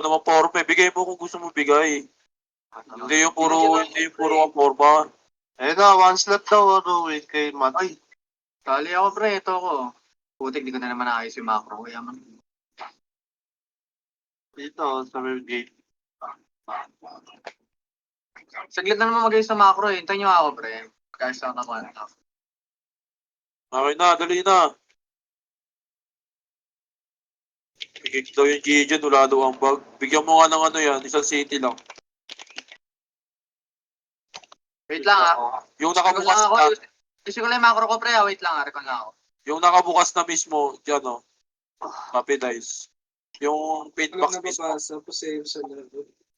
Ano naman forma, bigay mo kung gusto mo bigay. Hindi yung puro ang forma. Eh na, one slot daw, wait kay Matt. Ay, tali ako pre, ito ako. Putik, di ko na naman naayos yung macro. Kaya man. Dito, sa may gate. Saglit na naman mag-ayos sa macro eh. Hintayin nyo ako pre. Guys, ako naman. Okay na, dali na. Bigay daw yung Gideon, wala daw ang bag. Bigyan mo nga ng ano yan, isang city lang. Wait lang ah. Yung nakabukas Recall lang na, ako. Gusto ko lang yung macro ko pre ah. Wait lang ah. Recall lang ako. yung nakabukas na mismo, dyan o. Copy dice. Yung paint box mismo.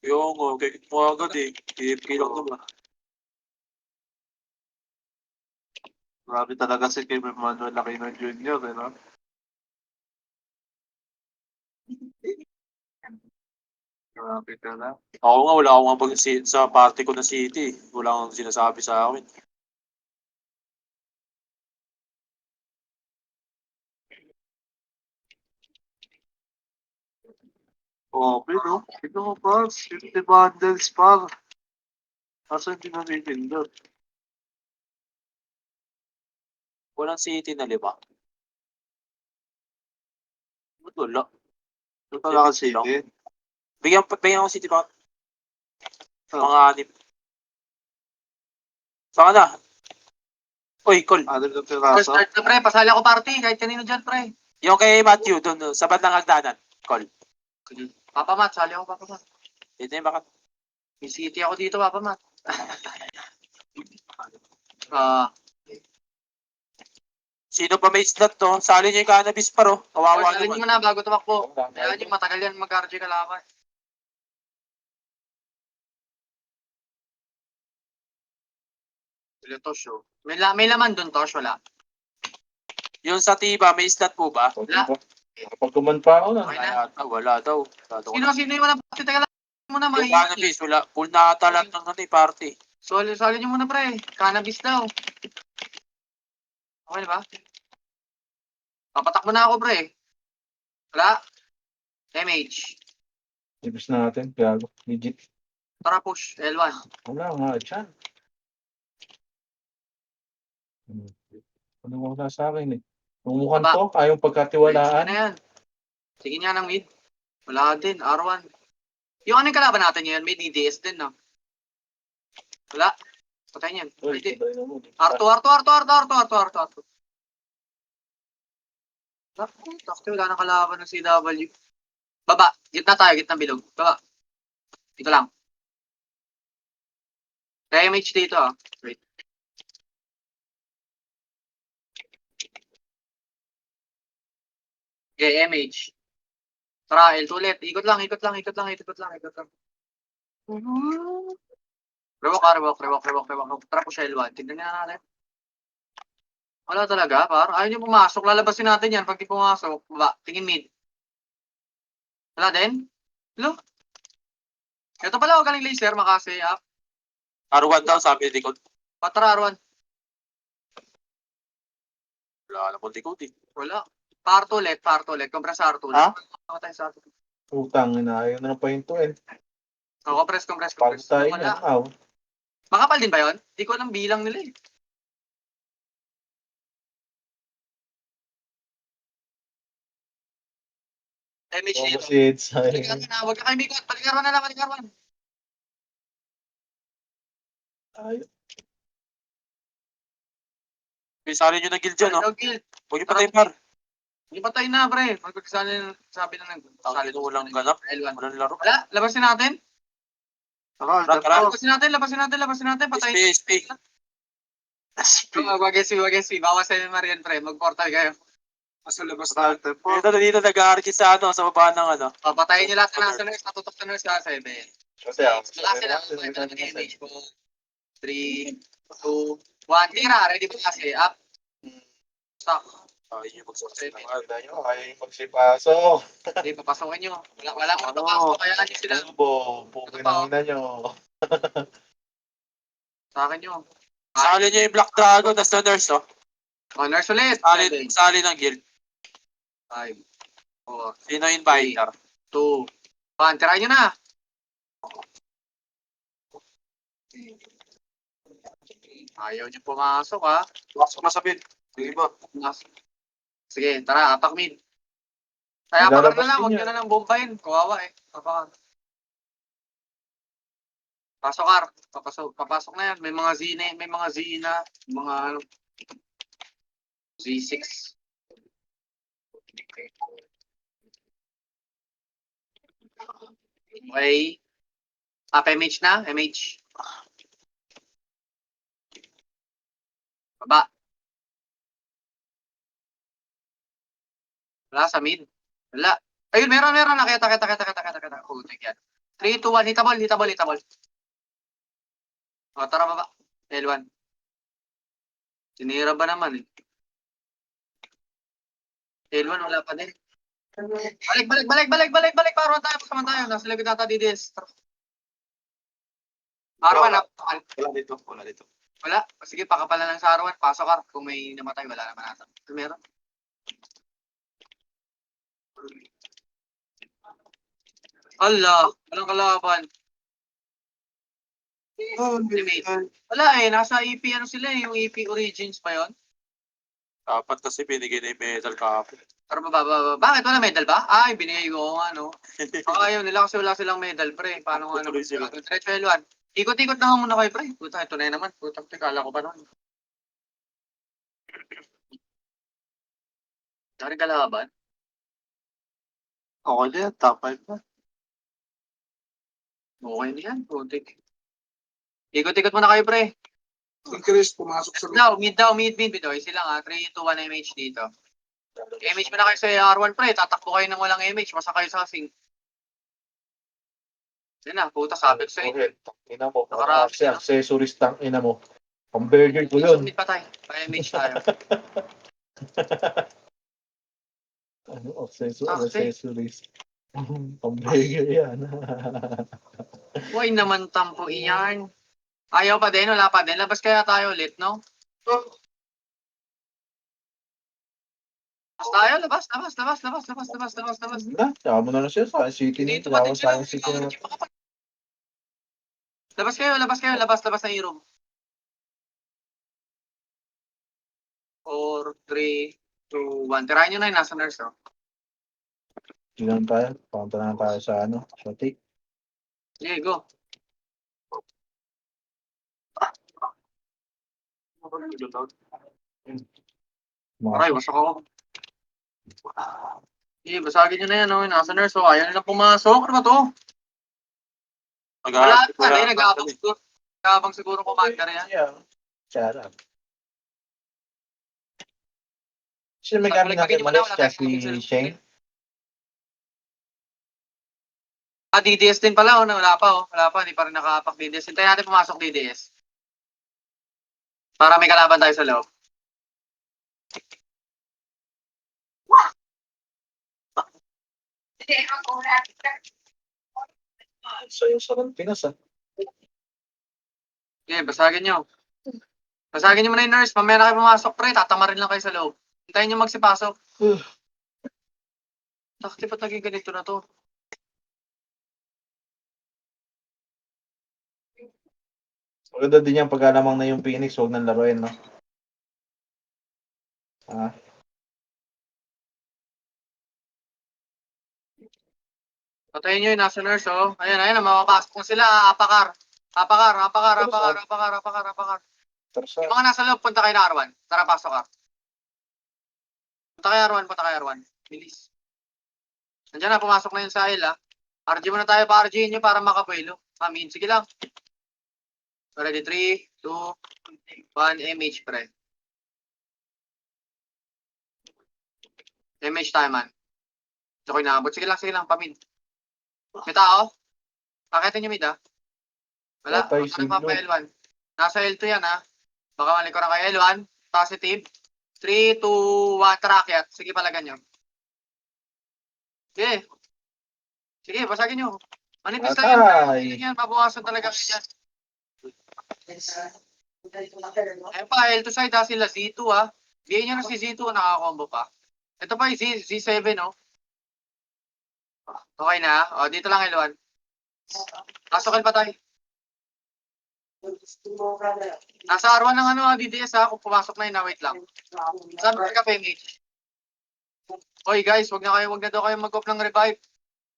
Yung, okay, mo agad eh. KFK lang naman. Grabe talaga si Kim Emmanuel Aquino Jr. Eh, no? Grabe ka na. Ako nga, wala akong abang sa party ko na city. Wala akong sinasabi sa akin. Oh, pero, ito mo pa, 50 bundles pa. Kaso hindi natitindot. Walang city na 5. Ba't wala? Ito talaga sige. Bigyan ko city ba? Mga 6. Saka na. Uy, call. Anim na First piraso. start na pre. Pasali ako party. Kahit kanino dyan pre. Yung kay Matthew, doon, sa bandang hagdanan. Call. Papa Matt. Sali ako Papa Matt. Ito yung bakit. May city ako dito Papa Matt. Ah, Sino pa may slot to? Sali niyo yung cannabis pa ro. Kawawa salin naman. nyo na bago tumakbo. Kaya nyo matagal yan mag-RJ kalaban. Wala Tosh oh. May laman dun Tosh, wala. Yung sa Tiba, may slot po ba? Wala. Kapag kuman pa ako na. Okay na. Wala daw. Sino yung wala party? Teka lang muna Yung mahihingi. cannabis, wala. Full na ata lahat ng party. Soli nyo muna pre. Cannabis daw. Okay na ba? Papatakbo na ako pre. Wala. MH. Ibis natin, gago. Legit. Tara push. L1. Wala nga, dyan. Ano mo na sa akin eh. Kung mukhang Aba. to, ayong Sige pagkatiwalaan. na yan. Sige nga ng mid. Wala din. R1. Yung ano yung kalaban natin ngayon? May DDS din no? Wala. Patay niyan. Uy, Pwede. sabay na mo. R2. Takti wala nang kalaban ng CW. Baba. Gitna tayo. Gitna bilog. Baba. Dito lang. Kaya MH dito ah. Wait. Okay, MH. Tara, L2 ulit. Ikot lang. Rewalk. Tara po siya L1. Tignan nga natin. Wala talaga, par. Ayaw niyo pumasok. Lalabasin natin yan pag di pumasok. Baba. Tingin mid. Wala din? Hello? Ito pala, huwag galing laser. Makasi, up. R1 daw, sabi ni Dikot. Patra, R1. Wala naman Dikot eh. Wala. Parto ulit. Compress R2 ulit. Ha? Ako tayo sa R2. Utang na, ayaw na ng pahintuin. Compress. Pag tayo Wala. yan, aw. Makapal din ba yun? Di ko alam bilang nila eh. MH dito. Opposites. Paligaran na. Huwag ka kayo mikot. Paligaran na lang. Ay, Sali nyo ng guild dyan, no? No guild. Huwag nyo patay, par. Hindi patay na, pre. Magpagsasabi sabi na Sali nyo walang ganap. L1. Walang laro. Wala. Labasin natin. Tara, Tara. Labasin natin. Patay. SP. Wag SP. Bawas sa Marian, pre. Mag-portal kayo. Sa labas Tara, tempo. Dito nag-aarki sa ano, sa baba ng ano. Papatayin nyo lahat na nasa nurse. Natutok sa nurse sa 7. kasi ako. Klase lang. 3, 2, 1. Tira. Ready po kasi. Up. Stop. Ayun yung magsasabi. Maganda nyo, ayaw yung magsipaso. Hindi, papasokin nyo. Wala mo napapasok. Kaya nyo sila. Pukin ang ina nyo. Sa akin nyo. Sali nyo yung Black Dragon, tas na nurse, no? Oh, nurse ulit. Sali ng guild. 5, 4, Sino yung inviter? 2, 1. Tirahin nyo na. Ayaw nyo pumasok, ha? Pasok na sa mid. Yung iba. Sige, tara, apak mid. Kaya apakar na Lalabas lang, din huwag yan. nyo na lang bombahin. Kawawa eh. Apakar. Pasok, Ar. Papasok na yan. May mga Z na, may mga Z na, mga ano, Z6. Okay. MH na? MH. Baba. Wala sa mid. Wala. Ayun, meron. Nakita. Putik yan. 3, 2, 1. Hitabol. O, tara baba. L1. Sinira ba naman eh? L1, wala pa din. Balik. Paruan tayo. Pasaman tayo. Nasa likod nata DDS. Arwan, Wala dito. wala. Sige, pakapalan lang sa Arwan. Pasok ka. Kung may namatay, wala naman nasa. Meron. Allah, walang kalaban. Wala eh, nasa EP ano sila eh, yung EP Origins pa yon. Dapat kasi binigay na yung medal kahapon. Pero bakit wala medal ba? Ay, binigay ko nga no. Ayaw nila kasi wala silang medal pre. Paano nga Tuloy sila. Diretso L1. Ikot-ikot na nga muna kayo pre. Puta, ito na yun naman. Puta, kala ko pa nun. Dari kalaban. Okay na yan, top 5 na. Okay na yan, putik. Ikot-ikot muna kayo pre. Chris, pumasok sa Mid. Okay, sila nga. 3, 2, 1 MH dito. MH mo na kayo sa R1 pre. Tatakbo kayo ng walang MH. Masa kayo sa sing. Yan na, puta, sabi ko sa'yo. Okay, ina mo. Nakarami Kasi accessories tang ina mo. Pang-burger ko yun. Submit pa tayo. Pa-MH tayo. Ano, Takte. accessories. Pang-burger yan. Uy naman tampo iyan. Ayaw pa din, wala pa din. Labas kaya tayo ulit, no? Labas tayo. Na, tsaka mo na lang siya sa city Dito nito. pa din Tawag sila. sa city na. Labas kayo. Labas na i-room. 4, 3, 2, 1. Tirahin nyo na yung nasa nurse, oh. Diyan tayo. Punta na tayo sa ano. Sa take. Sige, go. Aray, wasak ako. Sige, basagin nyo na yan, oh. Nasa nurse, oh. Ayaw nila pumasok. Ano ba to? Wala pa rin. Nag-aabang siguro commander yan. Yeah. Charap. Sino may gamit natin malis? Si Shane? DDS din pala, oh. Wala pa. Hindi pa rin nakaapak DDS. Hintayin natin pumasok DDS. Para may kalaban tayo sa loob. Sayo sa Pinas ah. Okay, basagin nyo. Basagin nyo muna yung nurse. Mamaya na kayo pumasok, pre. Tatamarin lang kayo sa loob. Hintayin nyo magsipasok. Takti ba't naging ganito na to? Maganda din yung pagkalamang na yung Phoenix. Huwag nang laruin, no? Ah. Patayin nyo yung nasa nurse, oh. Ayan, mapapasok na sila. Apakar. Tersa. Yung mga nasa loob, punta kayo na R1. Tara, pasok ka. Punta kayo R1. Bilis. Nandiyan na, pumasok na yung sahil, ah. RG muna tayo, pa-RG nyo para makabuelo. Amin, sige lang. Ready, 3, 2, 1, MH, pre. MH tayo, man. Ito ko inaabot. Sige lang, pamin. May tao? Pakitin nyo mid, ah. Wala, Patay, ano pa siglo. L1? Nasa L2 yan, ha. Baka malikuran kayo L1. Positive. 3, 2, 1, trakyat. Sige, palagan nyo. Sige, basagin nyo. Manipis lang yan, Atay. pre. Yan, mabukasan talaga kayo dyan. Ayun pa, L2 side, ha, sila Z2, ha. Diyan nyo na si Z2, nakakombo pa. Ito pa, Z7, oh. Okay na. O, dito lang, L1. Pasok pa tayo. Nasa R1 ng ano, DDS ha. Kung pumasok na yun, wait lang. Sabi ko ka, PMH. Oy guys, wag na daw kayo mag-off ng revive.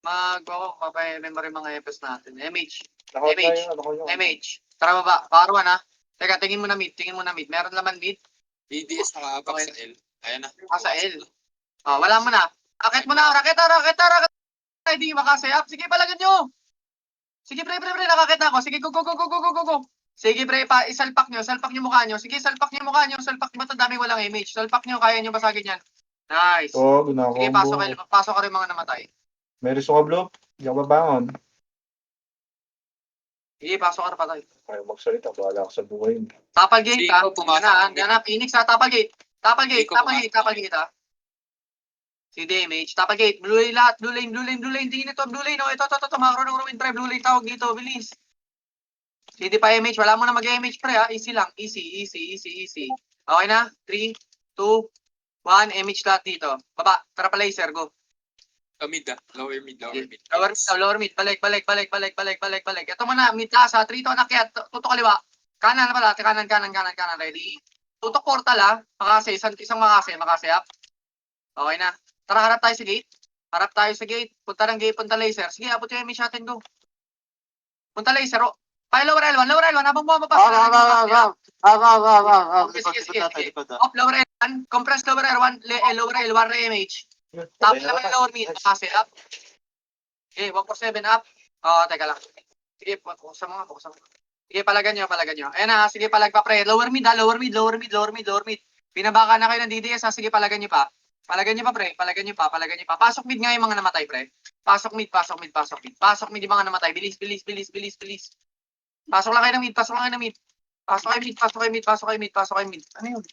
Papay-memory mga FS natin. MH. Naka-out na MH. yun, naka-out yun. MH. Tara baba. Paruan ha. Teka, tingin mo na mid. Meron laman mid. DDS nakabak sa L. Ayan na. Sa L. Oh, wala mo na. Rakit mo na. Rakit. Hindi makasayap. Sige, palagan nyo. Sige, pre. Nakakit na ako. Sige, go. Sige, pre. Isalpak nyo mukha nyo. Sige, salpak nyo mukha nyo. Salpak nyo. Ba't ang dami walang image? Salpak nyo. Kaya nyo basagin yan. Nice. Oo, Sige, ginakombo. pasok ka rin mga namatay. May riso ka, Blo? Hindi ako babangon. Sige, pasok ka rin patay. Ayaw magsalita, bahala ako sa buhay mo. Tapal gate Sige, ha. pumasok. Yan na. Phoenix ha. Tapal gate Sige, ha. Si damage. Tapal gate. Blue lane lahat. Blue lane. Tingin ito. Blue lane. Oh, ito. Macro ng ruin pre. Blue lane tawag dito. Bilis. CD pa MH. Wala mo na mag-MH pre ha. Easy lang. Easy. Okay na? 3, 2, 1. MH lahat dito. Baba. Tara pa laser. Go. Mid ah. Lower mid. Lower mid. Balik. Ito muna. Mid taas ha. 3 to anakyat. Tutok kaliwa. Kanan pala. Kanan. Ready? Tutok portal ha. Makase. Isang makase up. Okay na. Tara, harap tayo sa gate. Punta ng gate, punta laser. Sige, abot yung MH natin, go. Punta laser, oh. Pay lower L1. Habang bumababa. Sige. Off, lower L1. Compress lower L1. Lower L1, re-MH. Tapos naman yung lower mid. Kasi up. Okay, 147 up. Teka lang. Sige, buksan mo. Sige, palagan nyo. Ayan na, sige, palag pa, pre. Lower mid. Pinabaka na kayo ng DDS, ha. Sige, palagan nyo pa. Palagan nyo pa. Pasok mid nga yung mga namatay, pre. Pasok mid yung mga namatay. Bilis. Pasok lang kayo ng mid. Pasok kayo mid. Ano yun?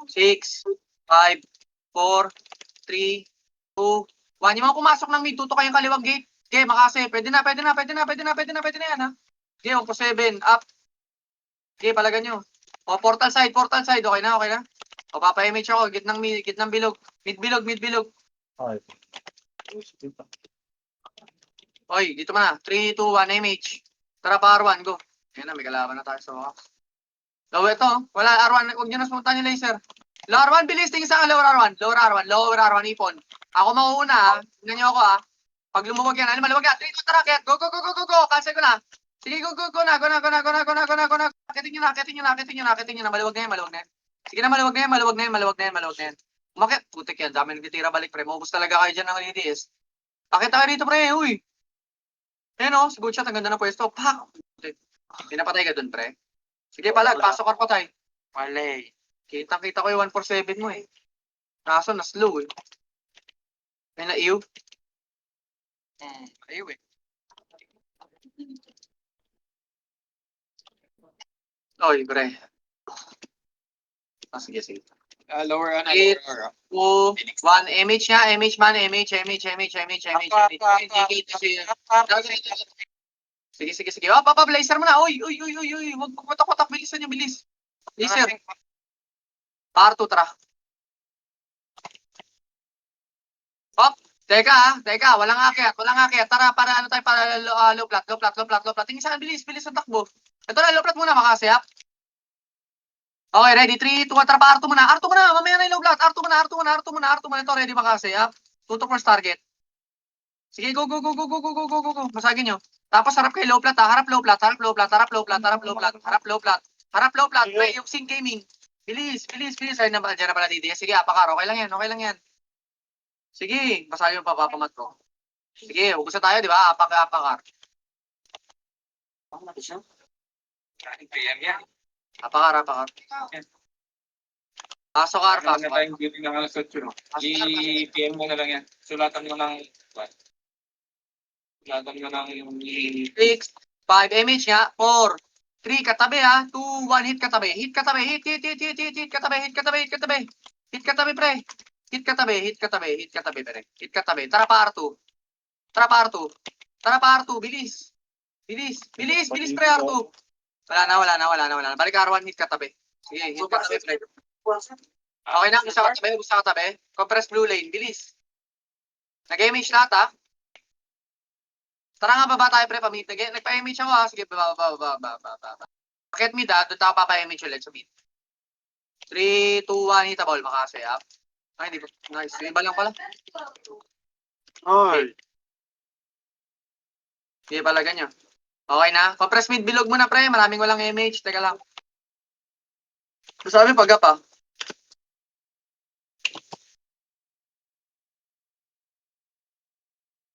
6, 5, 4, 3, 2, 1. Yung mga pumasok ng mid, tutok kayong kaliwang gate. Okay, makase. Pwede na yan, ha. Okay, 147, up. Okay, palagan nyo. O, portal side. Okay na. O, papa-image ako. Gitnang bilog. Mid bilog. Okay. Oy, dito na. 3, 2, 1, image. Tara pa, R1, go. Ayan na, may kalaban na tayo sa wakas. Lower ito. Wala, R1. Huwag nyo na sumuntan yung laser. Lower R1, bilis. Tingin sa lower R1, ipon. Ako mauuna, ha. Tingnan nyo ako, ha. Pag lumuwag yan, maluwag yan. 3, 2, tara, kaya. Go. Cancel ko na. Sige, go na. Akitin nyo na. Maluwag na yan. Sige na, maluwag na yan. Umakit. Putik yan. Dami nagtitira balik, pre. Maubos talaga kayo dyan ng LDS. Akit tayo dito, pre. Uy. Ayan, si good shot. Ang ganda ng pwesto. Pak. Pinapatay ka dun, pre. Sige, palag. Pasok ka patay. Malay. Kitang-kita ko yung 147 mo, eh. Kaso, na-slow, eh. May na-iyo. Ayaw, eh. Oy, pre. Sige. Lower ano, Eight. lower R. 2, 1, MH nga, MH man. Sige. Papa, blazer mo na. Uy. Huwag patak-patak. Bilisan niyo, bilis. Blazer. Par 2, tara. Hop. Teka. Walang akyat. Tara, para ano tayo, para low plat. Tingin saan, bilis ang takbo. Ito na, low plat muna, makasayap. Okay, ready? 3, 2, 1, tara pa, R2 muna. Mamaya na yung low plat. R2 muna. Ito, ready, makasayap. Tutok first target. Sige, go. Masagin nyo. Tapos harap kayo low plat, ha. Harap low plat. May yung sync gaming. Bilis. Ay, dyan na pala DDS. Sige, apakar. Okay lang yan. Sige, basagin mo pa, papamat ko. Sige, ugusan tayo, di ba? Apakar. PM yan. Apakar. Pasok, Ar. Ano na tayong beauty ng alas 8, no? I-PM mo na lang yan. Sulatan mo ng 6, 5, MH nga, 4, 3, katabi ha, 2, 1, hit katabi, hit katabi, pre. Tara pa R2, bilis, pre, R2. Wala na. Balik R1, hit katabi. Sige, hit katabi, pre. Okay na, gusto katabi. Compress blue lane, bilis. Nag-image lahat ha. Tara nga baba tayo pre, pamit. Nagpa-image ako ha. Sige, baba. Bakit mid ha? Doon tayo papa-image ulit sa mid. 3, 2, 1, hit a ball. Makasay up. Ay, hindi ko. Nice. Iba lang pala. Oy. Hindi pala ganyan. Okay na. Pa-press mid bilog mo na pre. Maraming walang image. Teka lang. Sabi pag pa.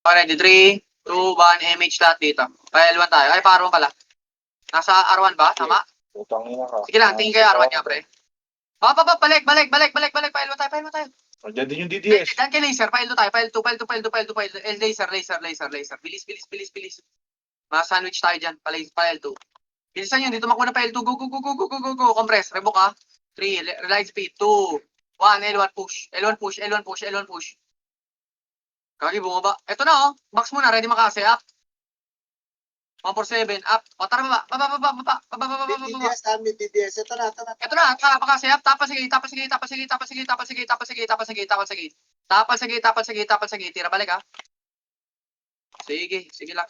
Ready, 3, 2, 1, image lahat dito. Pa-L1 tayo. Ay, pa-R1 pala. Nasa R1 ba? Tama? Putang ina ka. Sige lang, tingin kayo R1 nga, pre. Balik. Pa-L1 tayo. Andiyan din yung DDS. Dan kay laser, pa-L2 tayo. Pa-L2. Laser. Bilis. Ma-sandwich tayo dyan. Pa-L2. Bilisan yun. Dito makuna pa L2. Go. Compress. Revoke ha. 3, relight speed. 2, 1, L1 push. Kagi bumaba. Ito na oh. Box muna. Ready makase. Up. 147. Up. O tara baba. Baba. DDS. Ito na. Ito na. Tara makase. Up. Tapal sige. Tira balik ha. Sige lang.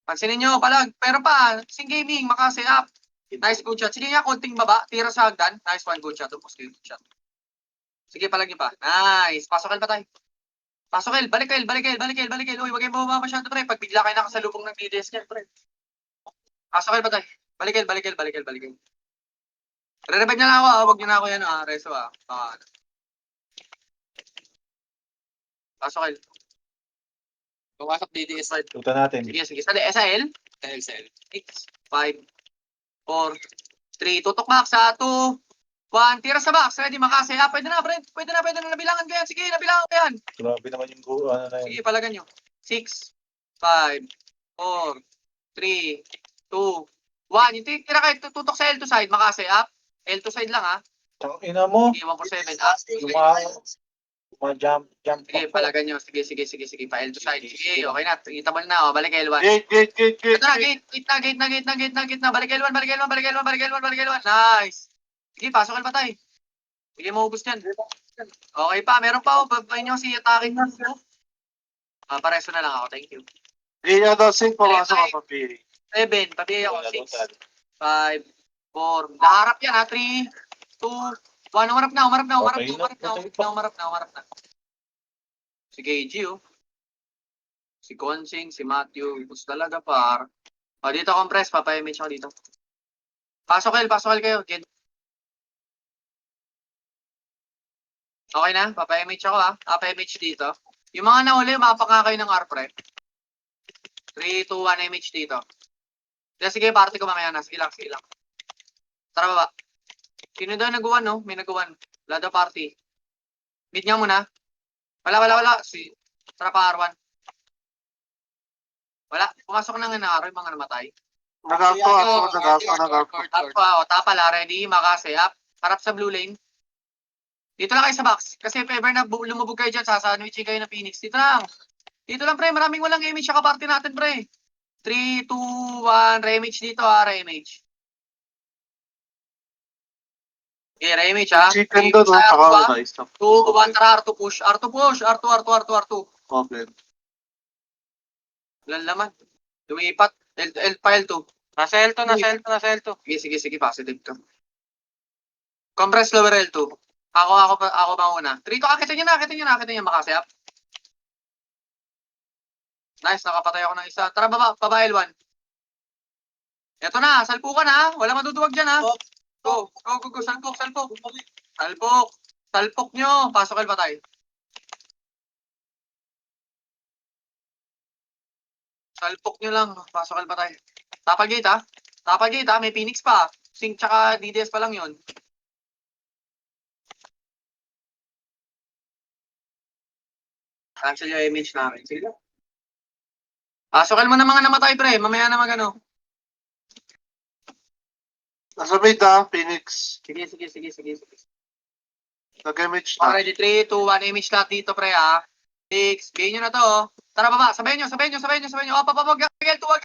Pansinin nyo, palag. Pero pa, sing gaming, makase up. Nice, good shot. Sige nga, konting baba. Tira sa hagdan. Nice one, good shot. Tapos good shot. Sige, palag nyo pa. Nice. Pasok pa tayo. Balik kail. Uy, wag kayong bumaba masyado, pre. Pag bigla kayo nakasalubong ng DDS niyan, pre. Pasok pa tayo. Balik kail. Re-revive niya lang ako, Wag nyo na ako yan, Reso, Pasok kail. Pumasok DDS side. Tuta natin. Sige. SL. LSL. 6, 5, 4, 3. Tutok max sa 2, 1. Tira sa box. Ready, makase. Pwede na, Brent. Pwede na. Nabilangan ko yan. Sige, nabilangan ko yan. Grabe naman yung ano na yun. Sige, palagan nyo. 6, 5, 4, 3, 2, 1. Yung tira kayo. Tutok sa L2 side. Makase up. L2 side lang ha. Tang ina mo. Sige, 147 up. Jump. Sige, palagan nyo. Sige. Pa L2 side. Sige, okay na. Itabal na. Balik L1. Gate. Ito na, gate na. Balik L1. Nice. Sige, pasok pa tayo. Sige, maubos yan. Okay pa, meron pa. Babayin nyo si atake. Pareso na lang ako. Thank you. Linya daw, Sing, pumasok ka pa, PA. 7, pabiyay ako. 6, 5, 4. Naharap yan ha. 3, 2, 1. Umarap na. Si KG oh. Si Consing, si Matthew. Gusto talaga par. Dito compress. Papayamage ako dito. Pasok kayo. Okay na. Papayamage ako ha. Papayamage dito. Yung mga nahuli, mapaka kayo ng R-Prep. 3, 2, 1 image dito. Sige, party ko mamaya na. Sige lang. Tara baba. Sino daw nag-1 no? May nag-1. Wala daw party. Meet niya muna. Wala. Tara pa R1. Wala. Pumasok na nga na R, yung mga namatay. Nag-auto. Tapala. Ready. Makase up. Harap sa blue lane. Dito lang kayo sa box. Kasi if ever na lumubog kayo dyan, sasandwichin kayo ng Phoenix. Dito lang pre. Maraming walang image sa kaparty natin pre. 3, 2, 1. Re-image dito ha. Re-image. Okay, re-image ha. Chicken doon, saka nice. 2, 1, tara, R2 push. R2. Problem. Walang laman. Lumipat. File 2. Nasa L2. Sige, positive ka. Compress lower L2. Ako mauna. 3 to, akitin nyo, makasi up. Nice, nakapatay ako ng isa. Tara, baba L1. Eto na, salpukan ha. Wala maduduwag dyan ha. Go, salpok. Salpok nyo. Pasok L pa tayo. Salpok nyo lang. Pasok L pa tayo. Tapal gate ha. May Phoenix pa. Sync tsaka DDS pa lang yun. Cancel yung image namin. Sige. Pasokan mo na mga namatay pre. Mamaya na magano. Nasa mid ha, Phoenix. Sige. Nag-image na. Ready, 3, 2, 1. Image lahat dito pre ha. 6. Bigyan nyo na to. Tara baba. Sabayin nyo. Papapag. Wag.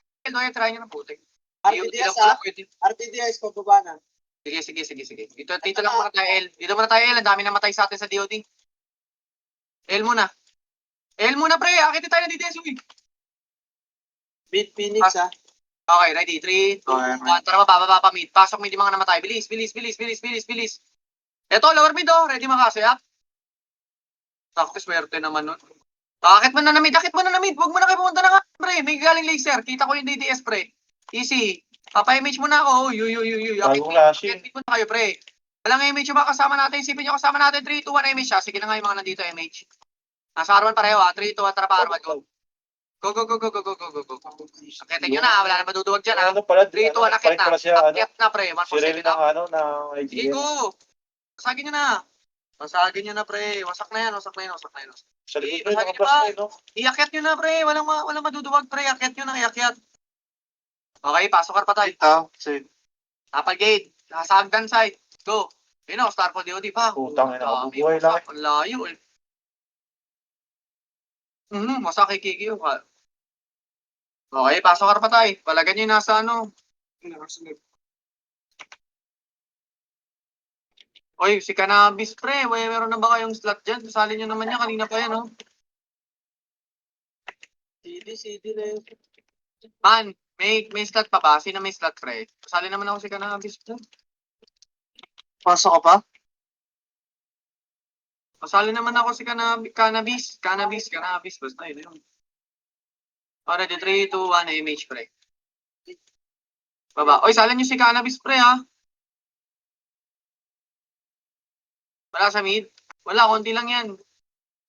Try nyo na putik. RTDS ha? RTDS pababa na. Sige. Dito lang muna tayo L. Ang dami namatay sa atin sa DOD. L muna. El muna pre, akit tayo na DDS. Uy. Mid Phoenix ah. Okay, ready? 3, 2, Okay, 1. Tara, bababa pa mid. Pasok mid yung mga namatay. Bilis. Ito, lower mid oh. Ready makasaya? Sakto, swerte naman nun. Akit mo na na mid. Huwag mo na kayo pumunta na nga, pre. May galing laser. Kita ko yung DDS, pre. Easy. Papa-image mo na ako. Uy. Bagong flashing. Akit mo na kayo, pre. Walang image yung mga kasama natin. Isipin nyo kasama natin. 3, 2, 1 image siya. Sige na nga yung mga nandito image. Nasa Arman pareho ha. 3, 2, 1. Tara pa Arman. Go. Go. Akitin nyo na. Wala na maduduwag dyan ha. Ano pala, 3, 2, 1. Akit palit na. pala siya, ano, Akit na, pre. si Rel 147 ng na. ano, ng Sige, IGN. go. Wasagin nyo na. Wasagin nyo na, pre. Wasak na yan. Sa likod Basagin na, nyo nakapas pa. na yun, no? Iakyat nyo na, pre. Walang maduduwag, pre. Iakyat nyo na, iakyat. Okay, pasok ka pa tayo. Ito, safe. Apple gate. Nasa hagdan side. Go. Yun o, Star for DOD pa. Putang ina, Dami, mabubuhay lang wasak. Ang layo eh. Wasak kay Kiki yung okay, pasok ka pa tayo. Palagan nyo yung nasa ano. Oy, si Cannabis pre. Meron na ba kayong slot dyan? Sasali nyo naman yan. Kanina pa yan, oh. CD na yun. Man, may slot pa ba? Sino may slot pre? Sasali naman ako si Cannabis pre. Pasok ka pa? Pasali naman ako si Cannabis. Basta yun yun. Already, 3, 2, 1, image pre. Baba. Oy, salin nyo si Cannabis pre ha. Wala sa mid. Wala, konti lang yan.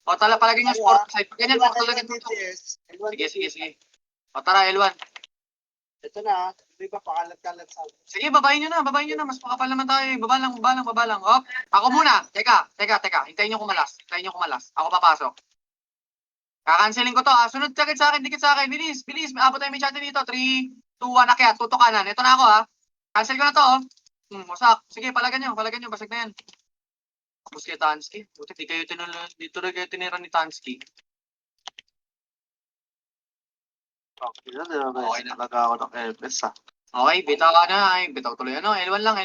O, palagay nyo sport side. Ganyan, L1 palagay nyo. DDS. L1 Sige. O, tara, L1. Ito na ah. Hindi ba pakalat-kalat sa akin? Sige, babayin nyo na. Mas makapal naman tayo. Baba lang. Hop. Ako muna. Teka. Hintayin nyo kumalas. Ako papasok. Kakanceling ko to. Sunod dikit sa akin. Bilis. May abot tayo may chat dito. 3, 2, 1. Akyat. Tutukanan. Ito na ako ha. Cancel ko na to. Wasak. Sige, palagan nyo. Basag na yan. Tapos kay Tansky. Buti dito na kayo tinira ni Tansky. Okay na. Okay na. Talaga ako ng MS ah. Okay, bitaw ka na. Bitaw tuloy. L1 lang.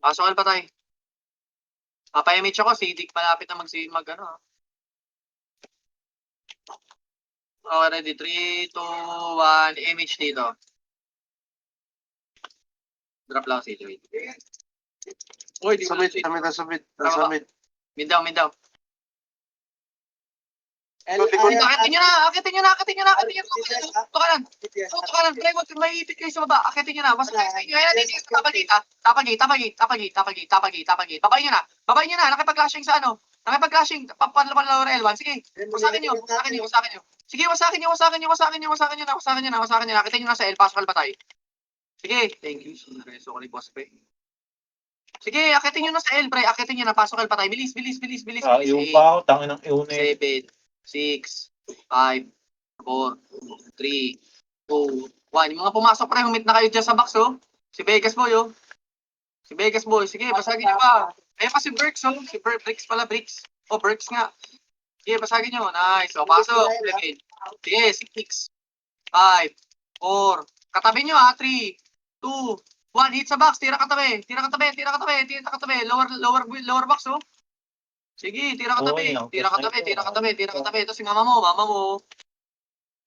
Pasok pa tayo. Papa-image ako. Si Dick malapit na mag ano. Okay, ready. 3, 2, 1. Image dito. Drop lang si Joey. Uy, di ko na Submit. Mid down. L1 Akitin nyo na. DDS ah. Tukanan. DDS ah. Tukanan. Pre, wag may ipit kayo sa baba. Akitin nyo na. Basta kayo sa inyo. Ayan, DDS. Tapagate. Babayin nyo na. Nakipag-clashing sa ano. Papalawar L1. Sige. Wasakin nyo. Sige, wasakin nyo. Akitin nyo na sa L. Pasok ba tayo? Sige. Thank you. Reso ko ni Boss Pe. Sige, akitin nyo na sa L, pre. Akitin nyo na. Pasok pa tayo. Bilis. Yung pa ako, tangin ng iyon eh. 7, 6, 5, 4, 3, 2, 1. Yung mga pumasok pre, humit na kayo dyan sa box, oh. Si Vegas Boy, oh. Sige, basagin nyo pa. Ayun pa si Bricks, oh. Bricks. Oh, Bricks nga. Sige, basagin nyo. Nice. O, pasok. Sige, 6, 5, 4. Katabi nyo, 3, 2, 1. Hit sa box. Tira katabi. Lower box, oh. Sige, tira katabi. Ito si mama mo.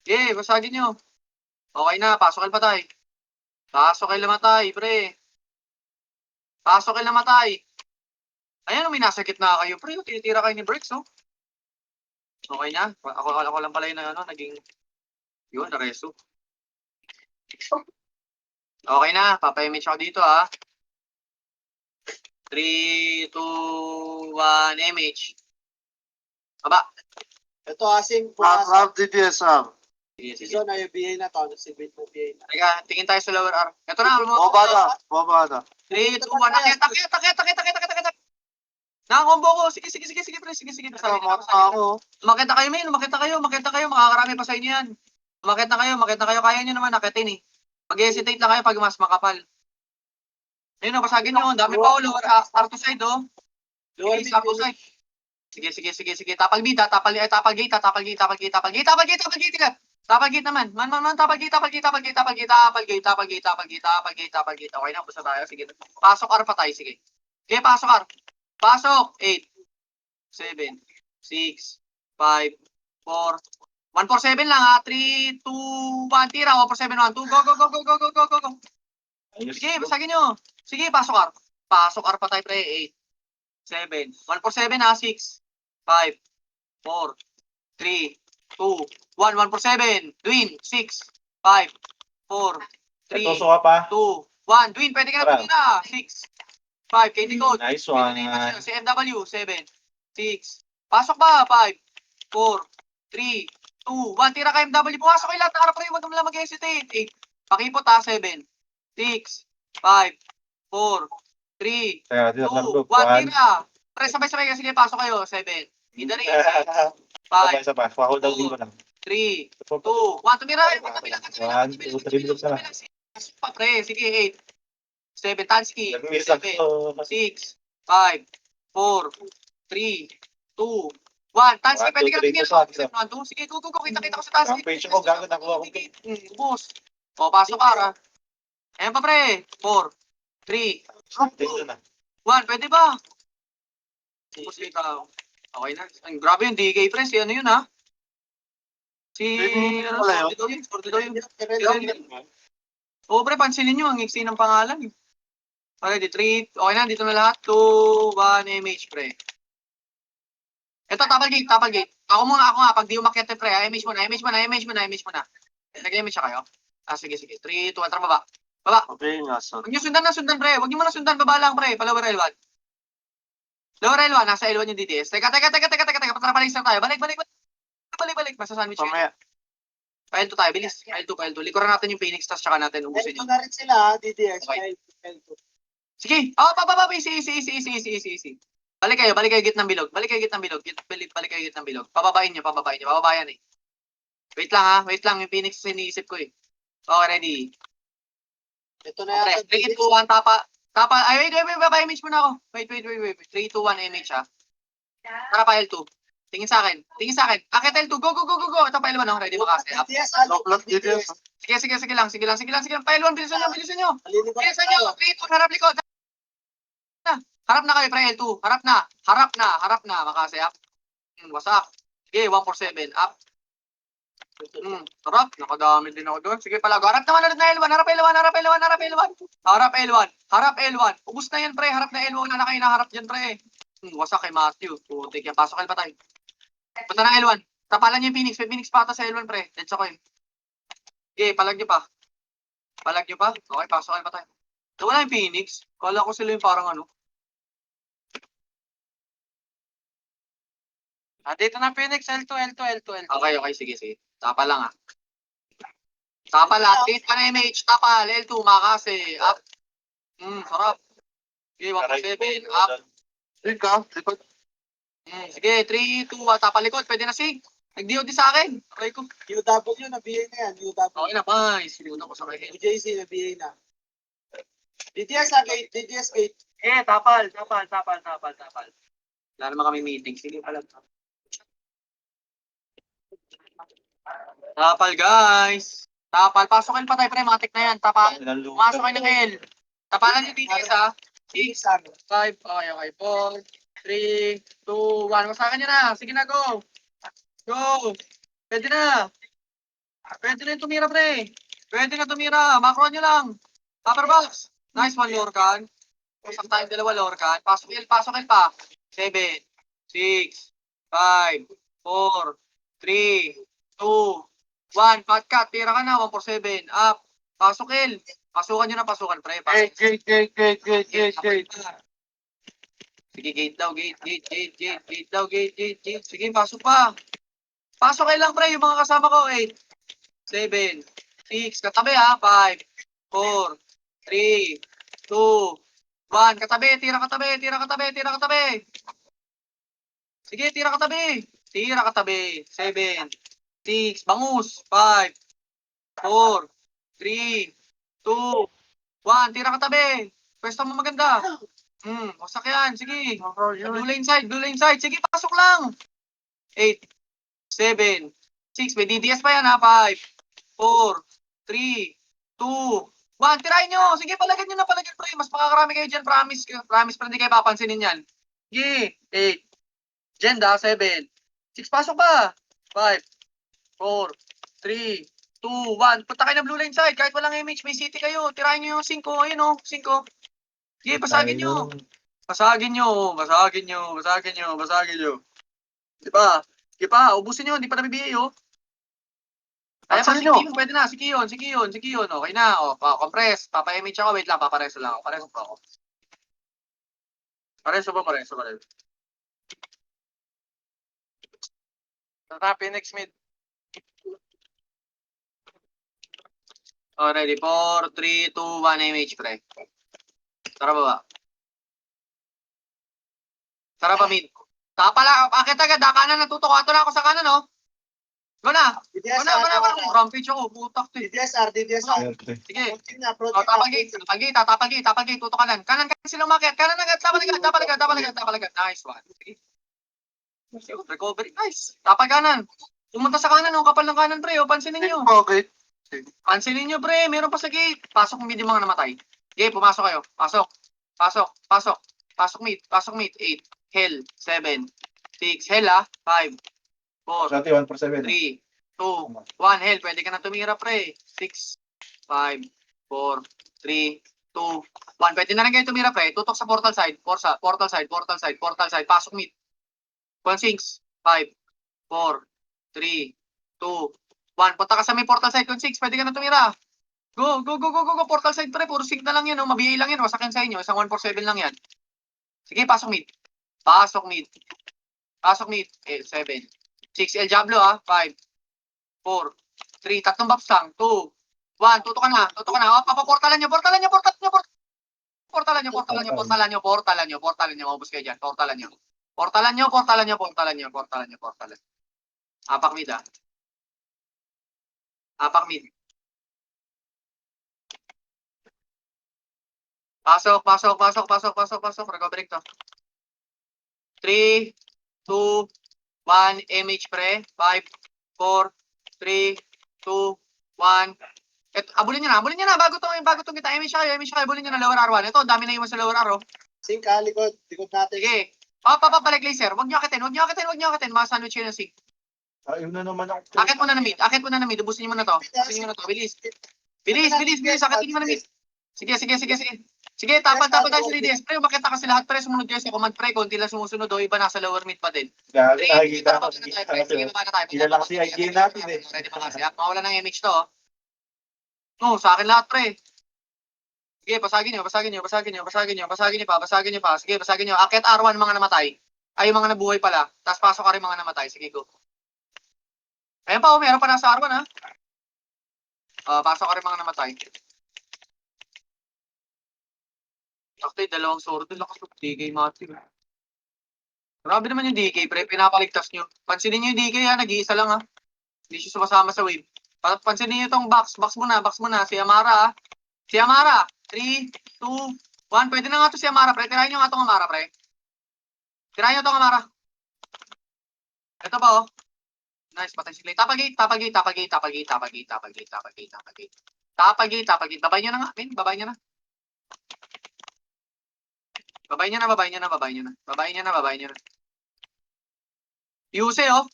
Sige, basagin nyo. Okay na, pasok pa tayo. Pre. Ayan, minasakit na kayo, pre. Tinitira kayo ni Bricks, oh. Okay na. Ako lang pala yung naging... Yun, nareso. Okay na, papa-image ako dito, ha. 3, 2, 1, image. Baba. Ito asing Round DDSR. Sige. si Zona yung BA na to. Nagsibit mo BA na. Teka, tingin tayo sa lower R. Ito na, Baba na. 3, 2, 1, akit. Nakakombo ko. Sige, pre. Sige. Ako. Umakita kayo. Makakarami pa sa inyo yan. Umakita kayo. Kaya nyo naman akitin, eh. Mag-hesitate lang kayo pag mas makapal. Ayun, basagin nyo. Ang dami pa, lower R to side, oh. Lower Sige, start to side. Sige. Tapal gate naman. Man, tapal gate. Okay na, basta tayo. Sige. Pasok R pa tayo, sige. Okay, pasok R. Pasok. 8, 7, 6, 5, 4, 147 lang ha. 3, 2, 1, tira. 147, 1, 2. Go, go, go, go, go, go, go, go, go. Ayos. Sige, basagin nyo. Sige, pasok R. Pasok R pa tayo pre. 8, 7. 147 ha. 6, 5, 4, 3, 2, 1. 147. Dwin. 6, 5, 4, 3, Tuso ka pa. 2, 1. Dwin, pwede ka na Tara. tumira. 6, 5. Katie Code. Nice Pwede one. na yung pasok. Si MW. 7, 6. Pasok ba? 5, 4, 3, 2, 1. Tira ka MW. Pumasok kayo lahat. Nakarap kayo. Huwag mo lang mag-hesitate. 8. Pakipot ha. 7, 6, 5, 4, 3, Kaya, 2, tinatlan ko. 1. Tira. Pre, sabay-sabay ka. Sige, pasok kayo. 7. In the range. 5, Isa pa. Pa-hold out din ko lang. 3, 2, 1. Tumira. Katabi lang. One, two, three, bilog na lang. Pasok pa, pre. Sige, 8. 7. Tansky. Nag-miss 7, ako. 6, 5, 4, 3, 2, 1. Tansky, One, pwede two, ka na three, tumira. two, one. 7, 1, 2. Sige, go. Kita-kita ko sa Tansky. Rampage ako, gago, nakuha ko. Ubus. O, pasok ka, ha. Ayan pa, pre. 4, 3, Tingnan na. 1. Pwede ba? Ubus ka. Okay na. Ang grabe yung DK, pre. Si ano yun, ha? Si... Wala yun. Sorry daw yun. Oo, pre, pansinin nyo. Ang iksi ng pangalan. Okay, 3. Okay na, dito na lahat. 2, 1, MH, pre. Ito, tapal gate. Ako nga. Pag di umakyat, pre, MH muna. Nag-MH siya kayo? Sige. 3, 2, 1, tara, baba. Okay nga, son. Huwag nyo sundan, pre. Huwag nyo muna sundan, baba lang, pre. Palower L1. Lower L1, nasa L1 yung DTS. Teka. Tara, palis na tayo. Balik. Basta sandwich kayo. Mamaya. Pa-L2 tayo, bilis. Pa-L2. Likuran natin yung Phoenix, tas tsaka natin ubusin L2 yun. na rin sila, DDS. Okay. L2. Sige. Pababa. Easy. Balik kayo git ng bilog. Balik kayo git ng bilog. Pababain nyo. Pababayan eh. Wait lang. Yung Phoenix iniisip ko eh. Okay, ready. Ito na Okay, yata. 3, 2, 1, tapa. Ay, wait, baba image muna ako. Wait. 3, 2, 1, image ha. Tara pa L2. Tingin sa akin. Akit L2, go. Ito pa L1 ako, ready ba kasi? DDS, Lock, DDS. Sige lang. Pa L1, bilisan nyo. Maliligot Bilisan tayo. nyo. 3, 2, harap likod. Harap na kayo, pre L2. Harap na. Makasayap. Wasak. Sige, 147. Up. Harap. Nakadami din ako doon. Sige, palago. Harap naman ulit na L1. Harap L1. Ubus na yan, pre. Harap na L1. Wala na kayo naharap dyan, pre. Wasak kay Matthew. Putik yan. Pasok kayo pa tayo. Punta ng L1. Tapalan niyo yung Phoenix. May Phoenix pa ata sa L1, pre. Let's ako yun. Okay, palag niyo pa. Okay, pasok kayo pa tayo. Wala yung Phoenix. Kala ko sila yung parang ano. Dito na Phoenix, L2. Okay, sige. Tapa lang Tapa lang. 3 pa na MH. Tapal. L2. Makase. Up. Sarap. Okay, 147. Up. Likod. Sige, 3, 2, 1. Tapa likod. Pwede na sig. Nag-DOD sa akin. Okay ko. UW, na-BA na yan. UW. Okay na, bye. Sinuna ko sa kayo. UJC, na-BA na. DDS na gate. Tapal. Wala naman kami meeting. Sige, palag. Tapal, guys. Pasokin pa tayo, pre. Matik na yan. Tapal. Pumasok kayo ng L. Tapalan yung DDS, ha. 6, 5, okay. 4, 3, 2, 1. Masakan nyo na. Sige na, go. Pwede na yung tumira, pre. Macro nyo lang. Upper box. Nice one, Lorcan. Isang tayong dalawa, Lorcan. Pasok L pa. 7, 6, 5, 4, 3, 2, 1. Cut. Tira ka na. 147. Up. Pasok L. Pasukan nyo na, pre. Gate. Sige, gate daw. Sige, pasok pa. Pasok kayo lang, pre. Yung mga kasama ko. 8, 7, 6. Katabi, ha. 5, 4, 3, 2, 1. Katabi. Tira katabi. Sige, tira katabi. 7, 6. Bangus. 5, 4, 3, 2, 1. Tira katabi. Pwesto mo maganda. Wasak yan. Sige. Blue lane side. Sige, pasok lang. 8, 7, 6. May DDS pa yan, ha. 5, 4, 3, 2, 1. Tirahin nyo. Sige, palagyan nyo na. Pre. Mas makakarami kayo dyan. Promise, pre. Hindi kayo papansinin yan. Sige. 8, Jenda, 7. 6, pasok pa. 5, 4, 3, 2, 1. Punta kayo na blue line side. Kahit walang image, may city kayo. Tirahin nyo yung 5. Ayun o, 5. Sige, basagin nyo. Basagin nyo, basagin nyo, basagin nyo, basagin nyo. Di ba? Di pa, ubusin nyo, hindi pa nabibigay oh. Kaya pa, si Aksayin nyo. Kiyon, pwede na, si Kiyon, si Kiyon, si Kiyon. Okay na, o, compress. Papa-image ako, wait lang, papareso lang ako. Pareso pa ako. Pareso ba, pareso. Tara, Phoenix mid. Ready, 4, 3, 2, 1, image, pre. Tara baba. Tara pa mid. Tapala, akit agad, kanan, natutuko. Ato na ako sa kanan, oh. Go na. Go na. Rampage ako, putak to eh. DDSR. Sige. Approaching na. Tapagi, tuto kanan. Kanan silang makit. Kanan agad, tapal agad. Nice one. Sige. Recovery, nice. Tapal kanan. Pumunta sa kanan, oh, kapal ng kanan, pre. Oh, pansinin nyo. Okay. Pansinin nyo, pre. Meron pa sa gate. Pasok mid yung mga namatay. Okay, pumasok kayo. Pasok. Pasok mid. 8. Hell. 7. 6. Hell, 5. 4. Shotty, 1 for 7. 3, 2, 1, hell, pwede ka na tumira, pre. 6, 5, 4, 3, 2, 1. Pwede na rin kayo tumira, pre. Tutok sa portal side. Portal side. Pasok mid. 1, 6, 5, 4, 3, 2, 1. Punta ka sa may portal side. 1, 6, pwede ka na tumira. Go. Portal side, pre. Puro 6 na lang yan. Mabiyay lang yan. Wasakin sa inyo. Isang 147 lang yan. Sige, pasok mid. 7. 6 El Diablo 5, 4, 3, tatlong box lang, 2, 1, tutok ka na. Papaportalan nyo, maubos kayo dyan, portalan nyo. Apak mid. Pasok, recovering to. 3, 2, 1, MH pre. 5, 4, 3, 2, 1. Abulin nyo na. Bago to kita. MH kayo. Abulin nyo na lower R1. Ito, dami na iwan sa lower R. Sink likod natin. Sige. Papabalik laser. Huwag nyo akitin. Mga sandwich yun ng sink. Ayun na naman ako. Akit mo na na mid. Ubusin nyo mo na to. Bilis. Akitin nyo mo na mid. Sige, tapal tayo sa DDS. Pre, makita kasi lahat pre. Sumunod kayo sa command pre. Kunti lang sumusunod. Iba nasa lower mid pa din. Nakikita ko. Sige, baba na tayo. Hindi lang kasi IG natin eh. Ready pa kasi. Mawala ng image to. No, sa akin lahat pre. Sige, basagin nyo pa. Sige, basagin nyo. Akit R1 mga namatay. Ay, mga nabuhay pala. Tapos pasok ka rin mga namatay. Sige, go. Ayan pa, meron pa nasa R1 ha. Pasok ka rin mga namatay. Actually, dalawang sword. Lakas ng DK Matthew. Grabe naman yung DK, pre. Pinapaligtas nyo. Pansinin nyo yung DK ha. Nag-iisa lang ha. Hindi siya sumasama sa wave. Pansinin nyo itong box. Box muna. Si Amara ha. 3, 2, 1. Pwede na nga ito si Amara, pre. Tirahin nyo nga itong Amara, pre. Tirahin nyo itong Amara. Ito ba oh. Nice, patay si Clay. Tapagate. Babay nyo na nga, min. Babay nyo na. Yuse, oh.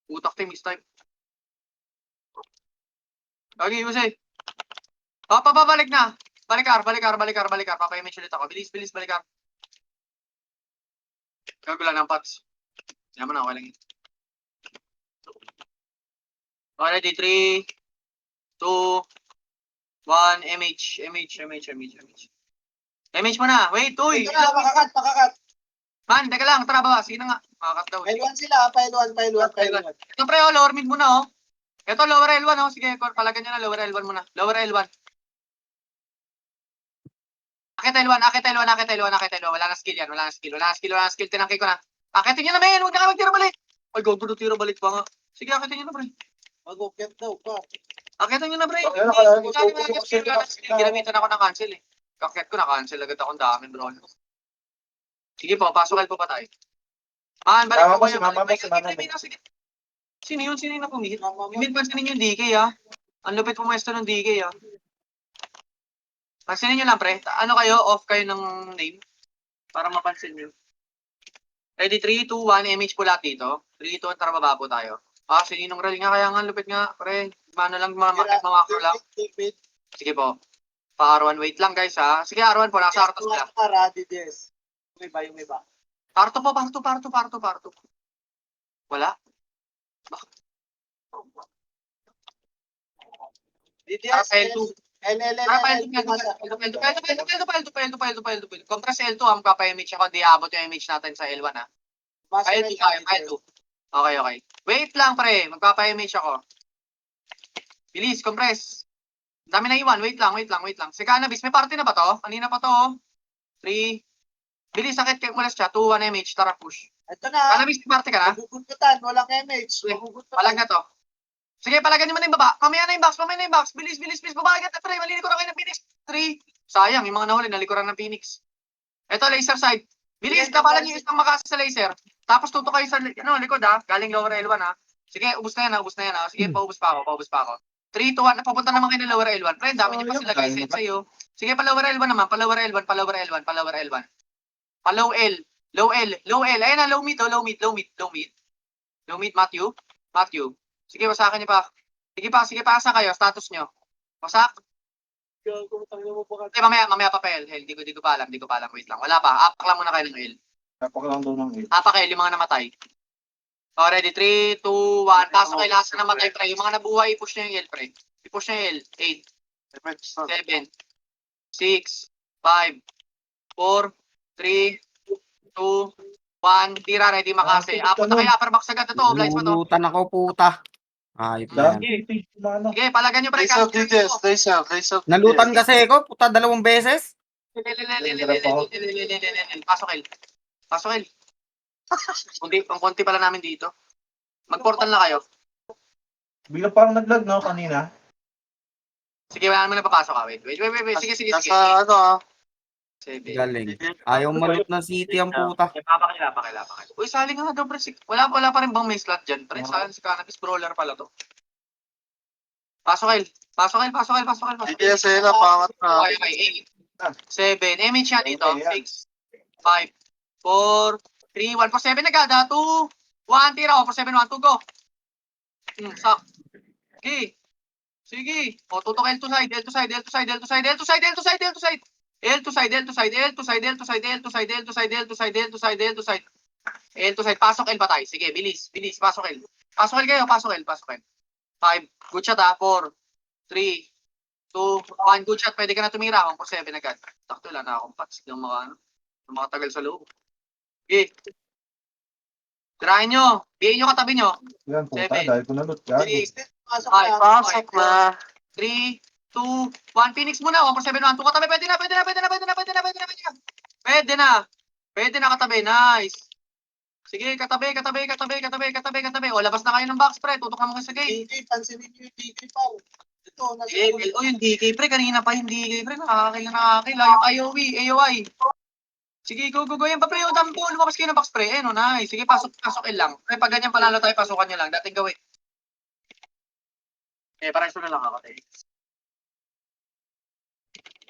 Utak team, mistype. Okay, Yuse. Papabalik na. Balikar. Papa-image ulit ako. Bilis, balikar. Gagula ng pots. Yaman na, okay lang yun. Already, 3, 2, 1, MH. MH mo na. Wait, uy. Ito na, pakakat. Man, teka lang. Tara, baba. Sige na nga. Makakat daw. File 1 sila, file 1. Ito pre, lower mid muna, oh. Ito, lower L1, oh. Sige, palagan nyo na. Lower L1 muna. Lower L1. Akit L1. Wala na skill yan. Tinangkay ko na. Akitin nyo na, men. Huwag na kayo magtira balik. Ay, gogo na tira balik pa nga. Sige, akitin nyo na, pre. Mag-ukit daw pa. Akitin nyo na, pre. Ayun, Ginamitan ako ng cancel, eh. Kakit ko na cancel agad akong dami, bro. Sige po, pasok po pa tayo. Man, balik Mama po mo, kayo. si mama mo. Sige. Sino yun na pumihit? Hindi pansinin yung DK, ha? Ang lupit pumuesto ng DK, ha? Pansinin nyo lang, pre. Ano kayo? Off kayo ng name? Para mapansin nyo. Ready, 3, 2, 1, MH po lahat dito. 3, 2, 1, tara baba po tayo. Ah, si Ninong Rally nga, kaya nga, lupit nga, pre. Mano lang, mamakro lang. David. Sige po. Pa-R1, wait lang guys ha. Sige, R1 po, nasa Artos sila. Des. Yung iba, yung iba. Parto po, parto. Wala? DDS, L2. Compress L2, ang magpapa-image ako, di abot yung image natin sa L1 ha. L2 tayo, L2. Okay. Wait lang pre, magpapa-image ako. Bilis, compress. Dami na iwan, wait lang. Si Cannabis, may party na ba to? Kanina pa to, 3. Bilis, sakit kayo muna siya, 2, 1 MH, tara push. Ito na. Cannabis, may party ka na? Magugututan, walang image. Magugututan. Palag na to. Sige, palagan nyo mo na yung baba. Mamaya na yung box. Bilis. Babagat na pre, malilikuran kayo ng Phoenix. 3. Sayang, yung mga nahuli, nalikuran ng Phoenix. Ito, laser side. Bilis, kapalan nyo isang makasa sa laser. Tapos tuto kayo sa likod ha. Galing lower L1 ha. Sige, ubus na yan ha. Sige, paubos pa ako. 3, 2, 1, papunta naman kayo ng lower L1. Pre, dami nyo pa sila guys set sa'yo. Sige, pa lower L1 naman. Pa lower L1. Pa low L. Ayun na, low mid, Matthew. Sige, wasakan niyo pa. Sige pa, asa kayo, status nyo. Wasak? Mamaya pa L. Di ko pa alam. Wait lang. Wala pa. Apak lang muna kayo ng L. Tapak lang daw ng 8. Apak L, yung mga namatay. O, ready? 3, 2, 1. Pasok kayo lahat na namatay, pre. Yung mga nabuhay, i-push nyo yung L, pre. I-push nyo yung L. 8, 7, 6, 5, 4, 3, 2, 1. Tira, ready makase. Apat na kayo, upper box agad. Ito, oblides pa to. Lulutan ako, puta. Ayop na yan. Sige, palagan nyo, pre. Laser DDS, laser Nalutan kasi ako, puta, 2 beses. Pasok, El. Konti pala namin dito. Mag-portal na kayo. Bigla parang naglag, no, kanina. Sige, wala naman na papasok ka. Wait. Sige. Nasa ano ah. Sige. Galing. Ayaw malot ng city ang puta. Papakila. Uy, sali nga daw, pre. Wala pa rin bang may slot dyan, pre? Sali si Cannabis Brawler pala to. Pasok, El. DDS eh na, pangat na. Okay. 8, 7. MH yan dito. 6, 5, 4, 3, 1. For 7 agad, 2, 1. Tira ko. For 7, 1, 2, go. Sak. Sige. O, tutok L2 side. L2 side. Pasok L patay. Sige, bilis. Pasok L. Pasok L kayo. 5. Good shot ha. 4, 3, 2, 1. Good shot. Pwede ka na tumira. 1 for 7 agad. Takto lang na akong pats. Yung mga tagal sa loob. Okay. Tirahin nyo. BA nyo katabi nyo. Yan, puta, 7, dahil ko nalot. Gago. 5, 3, 2, 1. Phoenix muna. 1 for 7, 1. 2 katabi. Pwede na katabi. Nice. Sige, katabi. O, labas na kayo ng box, pre. Tutok naman kayo sa gate. DK, pansinin nyo yung DK pa. Ito, nasa Yung DK, pre. Kanina pa yung DK, pre. Nakakakil. Yung AOI. Sige, go. Yan pa, pre. O, dami po. Lumabas kayo ng box, pre. Ayun, nice. Sige, pasok lang. Pre, pag ganyan panalo tayo, pasukan nyo lang. Dating gawin. Parang ito na lang ako, tayo.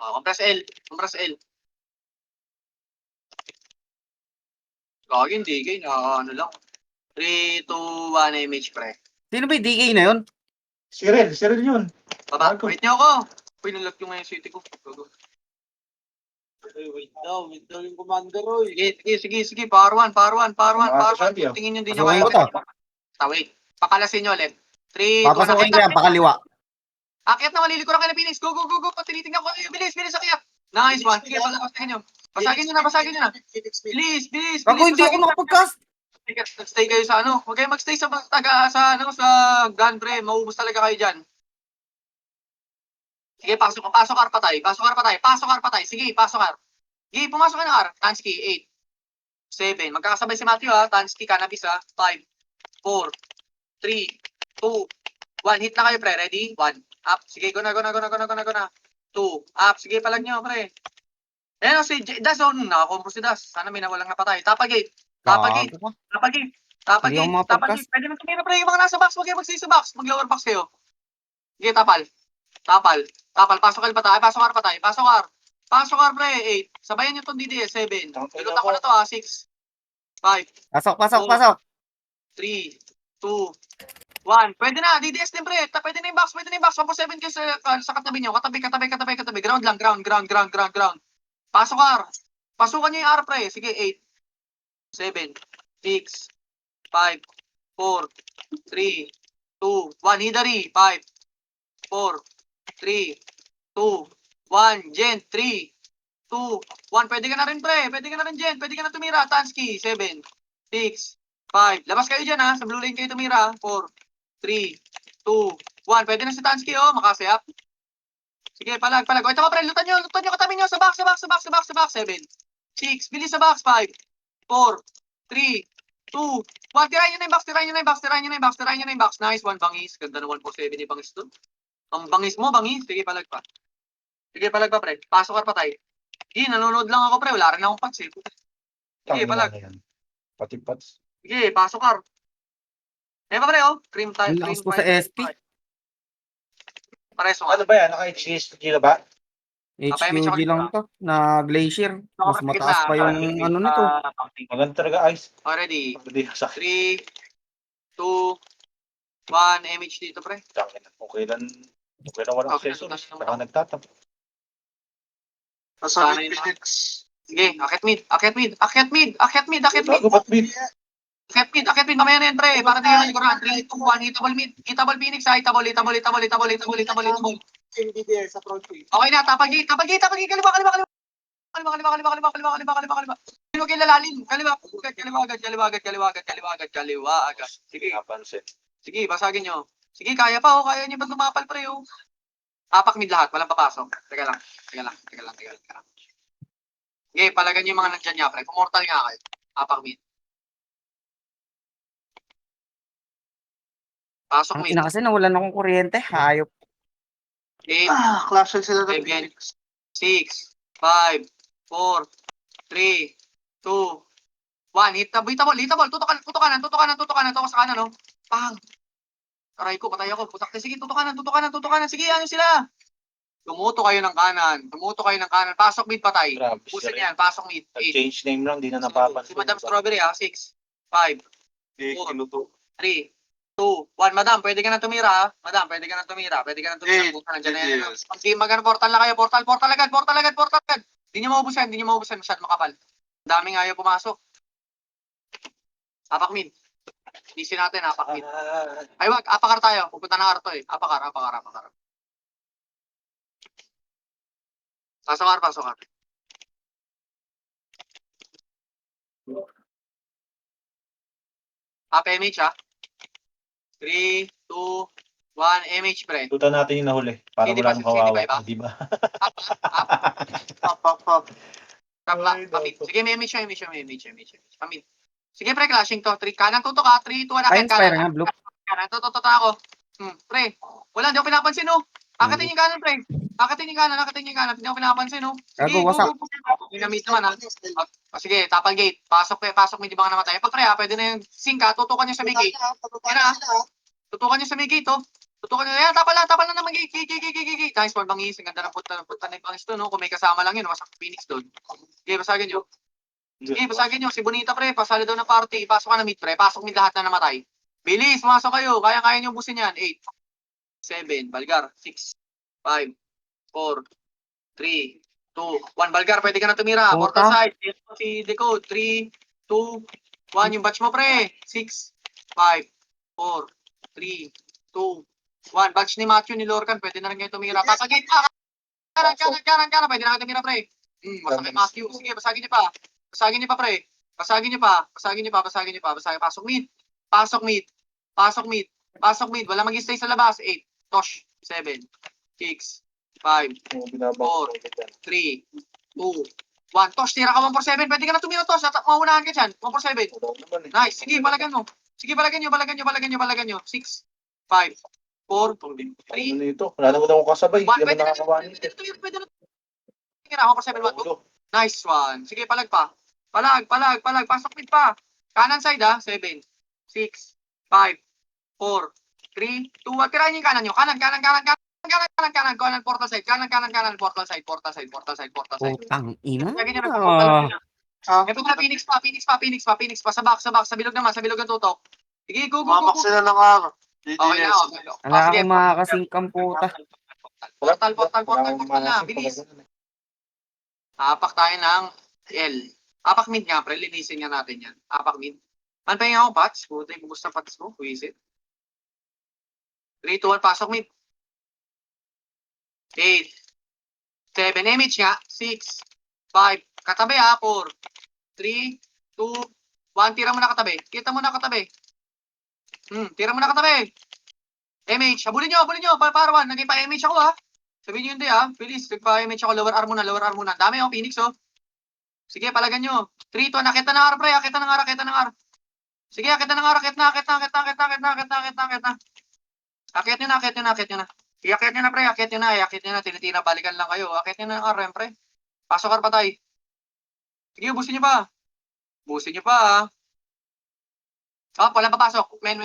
Compress L. Gagi yung DK, ano lang. 3, 2, 1, image, pre. Sino ba yung DK na yun? Cyril yun. Baba, wait nyo ako. Uy, nalag yung ngayon city ko. Go. Wait daw yung commander, oy. Sige. Power 1. Sabi, oh. Tingin nyo din nyo Pasukin ko to. Wait. Pakalasin nyo ulit. 3, 2, 1. Papasukin ko yan, pakaliwa. Akyat na, malilikuran kayo ng Phoenix. Go. Tinitingnan ko. Bilis, akyat. Nice one. Sige, pasagin nyo. Basagin nyo na. Bilis. Ako hindi ako nakapag-cast. Stay kayo sa ano. Huwag kayo magstay sa gun, pre. Maubos talaga kayo dyan. Sige, pasok R patay. Sige, pasok R. Sige, pumasok ka ng R. Tansky, 8, 7. Magkakasabay si Matthew ha. Tansky, Cannabis ha. 5, 4, 3, 2, 1. Hit na kayo, pre. Ready? 1. Up. Sige, go na. 2. Up. Sige, palag nyo, pre. Ayan o, si Das. Nakakompos si Das. Sana may nawalang napatay. Tapagate. Gago ka. Tapagate. Hindi ako mapag-cast. Pwede mo tumira, pre. Yung mga nasa box. Huwag kayo mag-stay sa box. Mag-lower box kayo. Sige, tapal. Pasok R patay. Pasok R, pre. 8. Sabayan nyo itong DDS. 7. Nilutan ko na to ha. 6, 5, Pasok, pasok, Oh. pasok. 3, 2, 1. Pwede na, DDS din pre. Pwede na yung box, pwede na yung box. 147 kayo sa katabi nyo. Katabi. Ground lang, ground. Pasok R. Pasukan nyo yung R pre. Sige, 8, 7, 6, 5, 4, 3, 2, 1. Hidari, 5, 4, 3, 2, 1. Gen, 3, 2, 1. Pwede ka na rin pre. Pwede ka na rin Gen. Pwede ka na tumira. Tansky, 7, 6, 5. Labas kayo dyan ha. Sa blue lane kayo tumira. 4, 3, 2, 1. Pwede na si Tansky oh. Makasayap. Sige, palag. O, ito ko pre. Lutan nyo katabi nyo. Sa box. 7, 6. Bilis sa box. 5, 4, 3, 2, 1. Tirahin nyo na yung box. Nice. 1 bangis. Ganda na 147 yung bangis doon. Ang bangis mo, bangis. Sige, palag pa. Pre. Pasok ka patay. Sige, nanonood lang ako pre. Wala rin akong pats eh. Sige, palag. Pati pats. Sige, pasok ka. Pa pre oh. Cream Ang lakas ko sa SP. Pareso Ano ba yan? Naka-HSG na ba? HQG lang to. Na Glacier. Mas mataas pa yung ano nito. Maganda talaga ice. Already. Hindi sa 3, 2, 1. MH dito pre. Okay lang walang Okay, accessories. okay. Baka nagtatap. Nasa Sana mid yun, Phoenix. Sige, akyat mid. Bago ba't mid? Akyat mid. Mamaya na yan pre. Para tayo nagkaroon. 3, 2, 1. Hitable mid. Hitable Phoenix ha. Hitable. MDDL sa front page. Okay na. Tapag gate. Kaliwa. Sino kayo lalalim? Kaliwa agad. Sige. Napansin. Sige, basagin nyo. Sige, kaya pa oh. Kaya nyo ba lumapal pre oh. Apak mid lahat. Walang papasok. Teka lang. Sige, palagan nyo yung mga nandyan niya pre. Pumortal nga kayo. Apak mid. Pasok Ang mid. ina kasi nawalan akong kuryente. Hayop. 8, Clash sila ng 7, Phoenix. 6, 5, 4, 3, 2, 1. Hitable. Tutok kanan. Tutok sa kanan, no? Pang. Aray ko, patay ako. Putak. Sige, tutok kanan. Sige, ano sila? Tumuto kayo ng kanan. Pasok mid, patay. Grabe Pusin siya rin. yan. Pasok mid. 8. Nag-change name lang, di na Si napapansin. Madam Strawberry, ha? 6, 5, Hindi, Four. kinuto. 3, 2, 1. Madam, pwede ka na tumira, ha? Pwede ka na tumira. Eight. Puta, nandiyan na yan. Yes. Pag di magana portal na kayo. Portal agad. Hindi nyo maubusan. Masyad makapal. Daming ayaw pumasok. Apak mid. Easy natin, apak mid. Ay, wag. Apakar tayo. Pupunta na Arto eh. Apakar. Pasok. MH ha. 3, 2, 1. MH pre. Tutan natin yung nahuli. Para Hindi wala ba? nang kawawa. Hindi ba? Di ba? Pop. Pamit. Sige, may MH. Pamit. Sige pre, clashing to. 3 kanan tutok ha. 3, 2, 1. Ay, inspire nga, Blue. Kanan. Tutok ako. Pre. Wala, hindi ako pinapansin no. Akatin yung kanan pre. Akatin yung kanan. Hindi ako pinapansin no. Sige, Gago, wasak. Ginamit naman ha. Sige, tapal gate. Pasok mo, hindi ba nga namatay? Pag pre ha, pwede na yung sync ha. Tutukan nyo sa may gate. Tutukan nyo sa may gate, oh. Yan, tapal na naman gate. Nice one, bangis. Ang ganda ng punta na yung bangis doon, no? Kung may kasama lang yun, wasak Phoenix doon. Okay, basagin nyo. Si Bonita, pre, pasali daw ng party. Pasok ka na mid, pre. Pasok mid lahat na namatay. Bilis, masok kayo. Kaya nyo busin yan. 8, 7, Balgar. 6, 5, 4, 3, 2, 1. Balgar, pwede ka na tumira. Puta. Portal side. Si Decode. 3, 2, 1. Yung batch mo, pre. 6, 5, 4, 3, 2, 1. Batch ni Matthew, ni Lorcan, pwede na rin kayo tumira. Papagit pa! Kanan, pwede na kayo tumira, pre. Masakit Matthew. Sige, basagin niyo pa. Pre. Basagin niyo pa. Pasok mid. Wala mag-stay sa labas. 8, Tosh. 7, 6, 5, 3, 2, 1. Tosh, tira ka 147. Pwede ka na tumira, Tosh. Maunahan ka dyan. 147. Nice. Sige, balagan nyo. 6, 5, 4, 3, Ano nito? Wala naman akong kasabay. 1. Hindi Pwede naman na nakakawanin. pwede na. Tira, 147. Nice one. Sige, palag pa. Palag. Pasok mid pa. Kanan side ha. 7, 6, 5, 4, 3, 2, 1. Tirahin yung kanan nyo. Kanan. Portal side. Portal side. Putang ina. Lagyan nyo na. Ito na, Phoenix pa. Sa bilog naman, sa bilog ng tutok. Sige, go. Mamak sila ng R. Okay na, DDS. okay. Wala Sige, akong makakasing ang puta. Portal Wala akong na, manasip bilis. pag ganun. Apak tayo ng L. Apak mid nga, pre. Linisin nga natin yan. Apak mid. Panpahinga ako, Pats. Puta yung bubus ng Pats mo. Puwisit. 3, 2, 1. Pasok mid. 8. 7. Image nga. 6. 5. Katabi ha. 4. 3, 2, 1. Tira mo na katabi. Kita mo na katabi. Tira mo na katabi. MH. Habulin nyo. Parawan. Naging pa MH ako ha. Sabihin nyo hindi ha. Bilis. Nagpa-MH ako. Lower arm muna. Dami ako. Phoenix oh. Sige, palagan nyo. 3, 2, 1. Akita ng R, pre. Akita ng R. Sige, akita ng R. Akit na. Akit nyo na. Iakit nyo na, pre. Akit nyo na. Tinitira. Balikan lang kayo. Akit nyo na ng R, pre. Pasok R patay. Sige, busin nyo pa. Ha. Oh, walang papasok. Wait.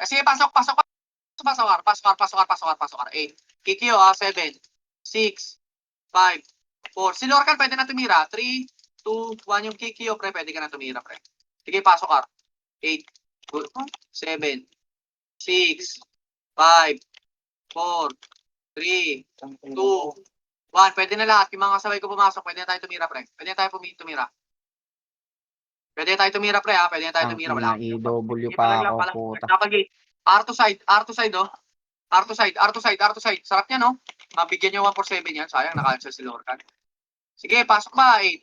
Sige, pasok R. 8. Kikyo, 7, 6, 5, 4. Si Lorcan pwede na tumira. 3, 2, 1 yung Kikyo, pre. Pwede ka na tumira, pre. Sige, pasok R. 8, 7, 6, 5, 4, 3, 2, 1. Pwede na lahat. Yung mga kasabay ko pumasok, pwede na tayo tumira, pre. Pwede na tayo tumira. Pre, ha? Pwede na tayo Ang tumira. Wala. EW pa ako, puta. R to side, oh. R to side. Sarap niya, no? Mabigyan niyo 147 yan. Sayang, naka-cancel si Lorcan. Sige, pasok ba? 8,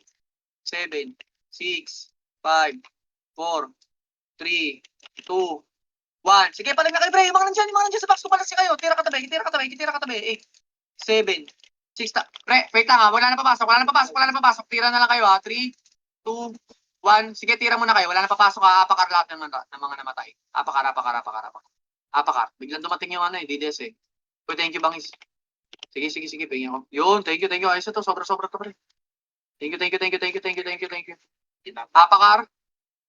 7, 6, 5, 4, 3, 2, 1. Sige, palag na kayo, pre. Yung mga nandiyan sa box ko pala kayo. Tira katabi. 8, 7, 6, pre, wait lang ha. Wala na papasok. Tira na lang kayo ha. 3, 2, 1. Sige, tira muna kayo. Wala na papasok ha. Apakar lahat ng mga namatay. Apakar. Biglang dumating yung DDS eh. So, thank you, Bangis. Sige. Pingin ko. Yun, thank you. Ayos na to. Sobra to, pre. Thank you. Apakar.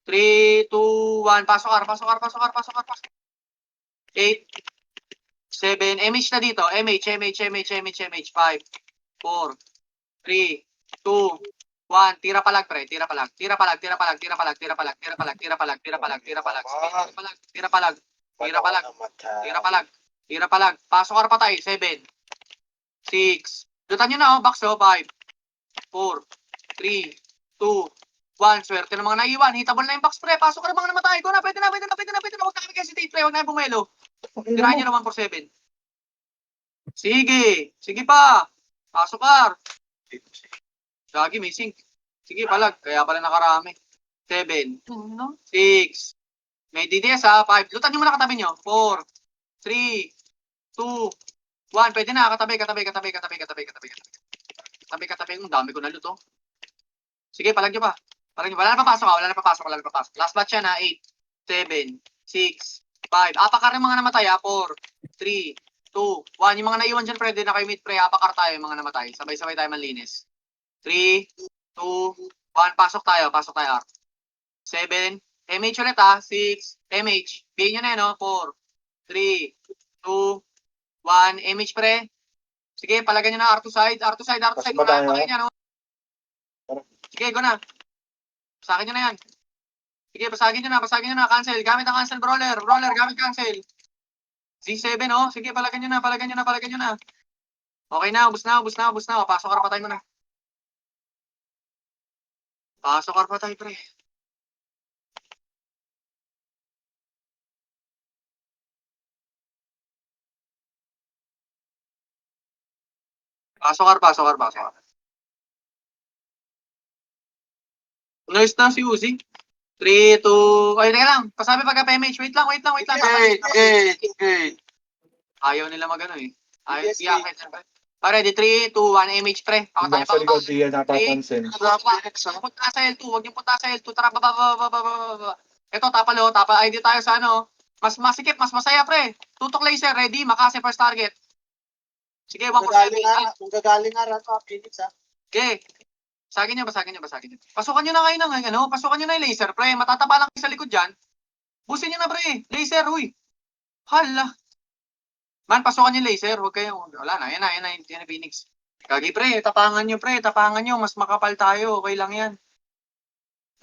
3, 2, 1. Pasok R. 8, 7. MH na dito. MH. 5, 4, 3, 2, 1. Tira palag, pre. Tira palag. Pasok R patay. 7, 6. Lutan nyo na, oh. Box, oh. 5, 4, 3, 2, 1. Swerte ng mga naiwan. Hitable na yung box, pre. Pasok ka ng mga namatay. Go na. Pwede na. Huwag na kami kasi pre. Huwag na yung bumelo. Tirahan nyo naman 4-7. Sige pa. Pasok R. Gagi, missing. Sige, palag. Kaya pala nakarami. 7, 6. May DDS ha. 5. Lutan nyo muna katabi nyo. 4, 3, 2, 1. Pwede na. Katabi. Ang dami ko na luto. Sige, palag nyo pa. Wala na papasok. Last batch yan ha. 8, 7, 6, 5. Apakar yung mga namatay ha. 4, 3, 2, 1. Yung mga naiwan dyan, pwede na kayo mid pre. Apakar tayo yung mga namatay. Sabay-sabay tayo manlinis. 3, 2, 1. Pasok tayo R. 7. MH ulit ha. 6. MH. Bihin nyo na yun, 4, 3, 2, 1. MH pre. Sige, palagan nyo na R to side. Mas ba tayo? Sige, go na. Basagin nyo na yan. Sige, basagin nyo na. Cancel. Gamit ang cancel brawler. Gamit cancel. Z7, oh. Sige, palagan nyo na. Okay na, ubus na. Pasok R patay mo na. Pasok R patay, pre. Pasok R. Nice na si Uzi. 3, 2, ay, teka lang. Pasabi pagka-PMH. Wait lang. 8. Ayaw nila magano eh. Ayaw Yes, iyakit. Pare, di 3, 2, 1, MH pre. Ako tayo Nasa likod diyan natapansin. Punta sa L2. Huwag yung punta sa L2. Tara, baba. Ito, tapal. ID tayo sa ano. Mas masikip, mas masaya pre. Tutok laser, ready. Makase first target. Sige, 1 for 7. Kung gagaling nga rato, Phoenix ha. Okay. Basagin nyo. Pasukan nyo na kayo ng pasukan nyo na yung laser, pre. Matatapa lang kayo sa likod dyan. Busin nyo na, pre. Laser, huy. Hala. Man, pasukan yung laser. Huwag kayong, wala na. Yan na, Phoenix. Gagi pre, tapangan nyo pre, tapangan nyo. Mas makapal tayo, okay lang yan.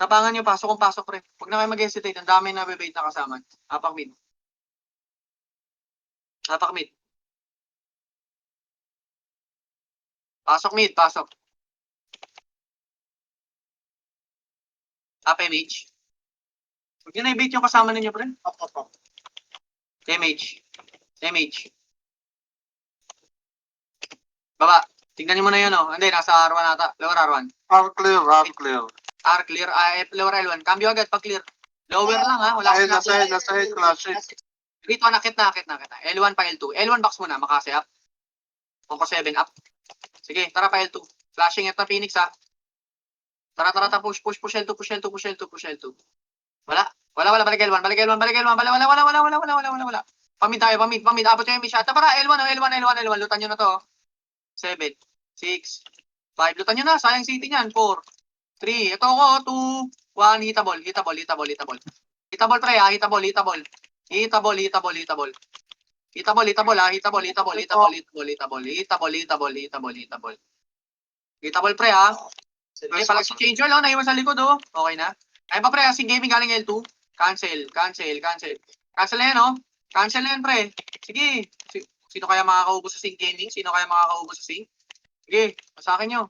Tapangan nyo, pasok kung pasok pre. Huwag na kayo mag-hesitate, ang dami na bebait na kasama. Apak mid. Apak mid. Pasok mid, pasok. Up MH. Huwag nyo na i-bait yung kasama ninyo pre. Up. MH. Baba. Tingnan nyo muna yun, oh. Hindi, nasa R1 ata. Lower R1. R clear. R clear. Lower L1. Cambio agad pag clear. Lower lang, ha. Wala Ay, kasi nasa head classic. Dito, nakit na. L1 pa L2. L1 box muna, makasi up. 147 up. Sige, tara pa L2. Flashing at na Phoenix, ha. Tara, push L2. Wala. Balik L1. Wala. Pamid tayo. Abot yung shot. Para L1. Lutan nyo na to. 7, 6, 5. Lutan nyo na. Sayang city niyan. 4, 3. Ito ako. 2, 1. Hitabol, pre, ha. Hitabol. Hitabol, pre, ha. Okay, palag si Changer lang. Naiwan sa likod, oh. Okay na. Ayun pa, pre, si Gaming galing L2. Cancel na yan, oh. Cancel na yan, pre. Sige. Sino kaya makakaubos sa Sync Gaming? Sige, sa akin nyo.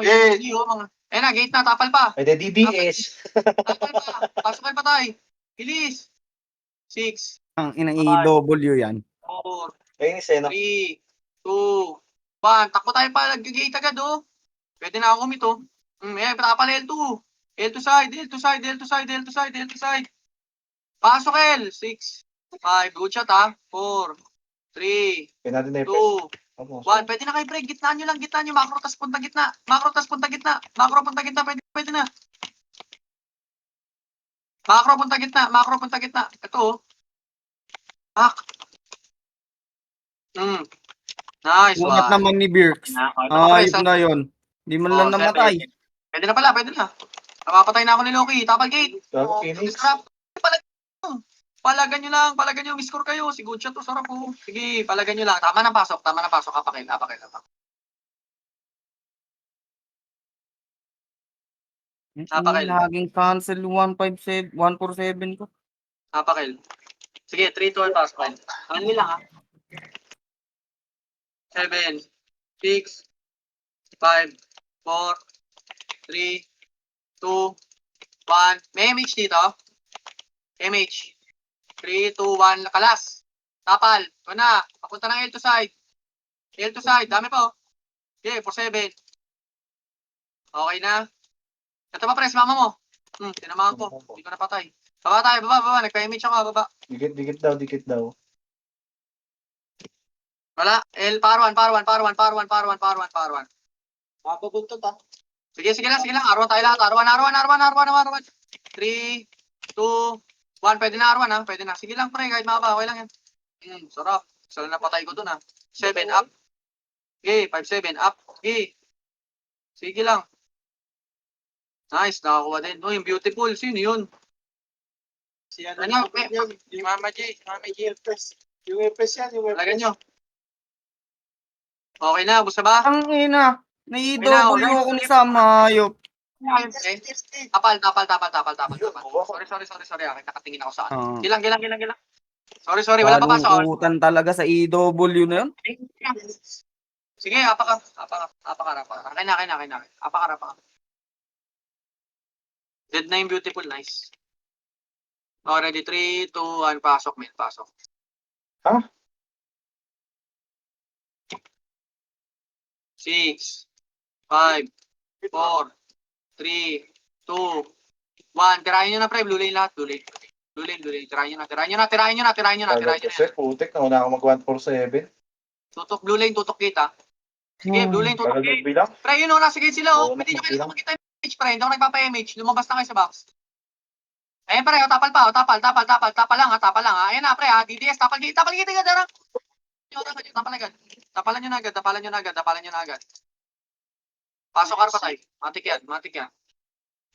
Eh. Ayun na, gate na, tapal pa. Pwede DBS. Pasok pa tayo. Bilis. 6, Ang ina-EW yan. 4, Kainis eh, no? 3, 2, 1. Takbo tayo pa, nag-gate agad, oh. Pwede na ako commit, oh. Tapal L2. L2 side. Pasok L. 6, 5. Good shot, ha. 4, 3, Pwede natin na 2, Vamos. 1. Pwede na kayo, pre. Gitnaan nyo. Macro tas punta gitna. Pwede na. Macro punta gitna. Ito, oh. Back. Nice Umat one. naman ni Birks. Ayos na yun. Di man lang namatay. Pwede na pala. Napapatay na ako ni Loki. Tapal gate. Gago, Phoenix. Palagan nyo lang. Miss-score kayo. Si Good shot to. Sarap po. Sige, palagan nyo lang. Tama na pasok. Apakil. Napakil. Laging cancel 147 ko. Apakil. Sige, 3, 2, 1, pasok. Ano lang, ha? 7, 6, 5, 4, 3, 2, 1. May MH dito. MH. 3, 2, 1. Kalas. Tapal. Ito na. Papunta ng L2 side. Dami pa, oh. Okay, 4-7. Okay na. Ito pa, press. Mama mo. Tinamahan ko. Hindi ko napatay. Baba tayo. Baba. Nagpa-MH ako. Baba. Dikit daw. Wala. L. Paruan. Mabubuntot ah. Sige lang. R1 tayo lahat. R1. 3, 2, 1. Pwede na R1, ha. Pwede na. Sige lang, pre. Kahit mababa. Okay lang yan. Sarap. Sala na patay ko dun, ha. 7 up. Okay. 5-7 up. Okay. Sige lang. Nice. Nakakuha din. Yung beautiful. Sino yun? Si ano Ano? yung Mama J. Yung FS yan. Talagan nyo. Okay na. Busa ba? Ang ina. Na-EW ako ni Samayop. Tapal. Sorry. Nakatingin ako sa ano. Gilang. Sorry. Wala pa pasok. Kalungkutan talaga sa EW na yun. Sige, apaka. Akin na. Apaka. Dead na yung beautiful. Nice. Already 3, 2, 1. Pasok. 6, 5, 4, 3, 2, 1. Tirahin nyo na, pre. Blue lane lahat. Blue lane. Tirahin nyo na. Putik, nauna ako mag-147. Tutok blue lane, tutok gate, ha. Sige, blue lane, tutok gate. Bilang. Pre, yun o, nasa gate sila, oh. Oo, Pwede nyo kayo bilang. makita yung image, pre. Hindi ako nagpapa-image. Lumabas na kayo sa box. Ayan, pre, tapal pa, tapal lang, ha. Ayan na, pre, ha. DDS, tapal gate, agad, ha. Tapalan nyo na agad. Pasok ka pa tayo. Matik yan.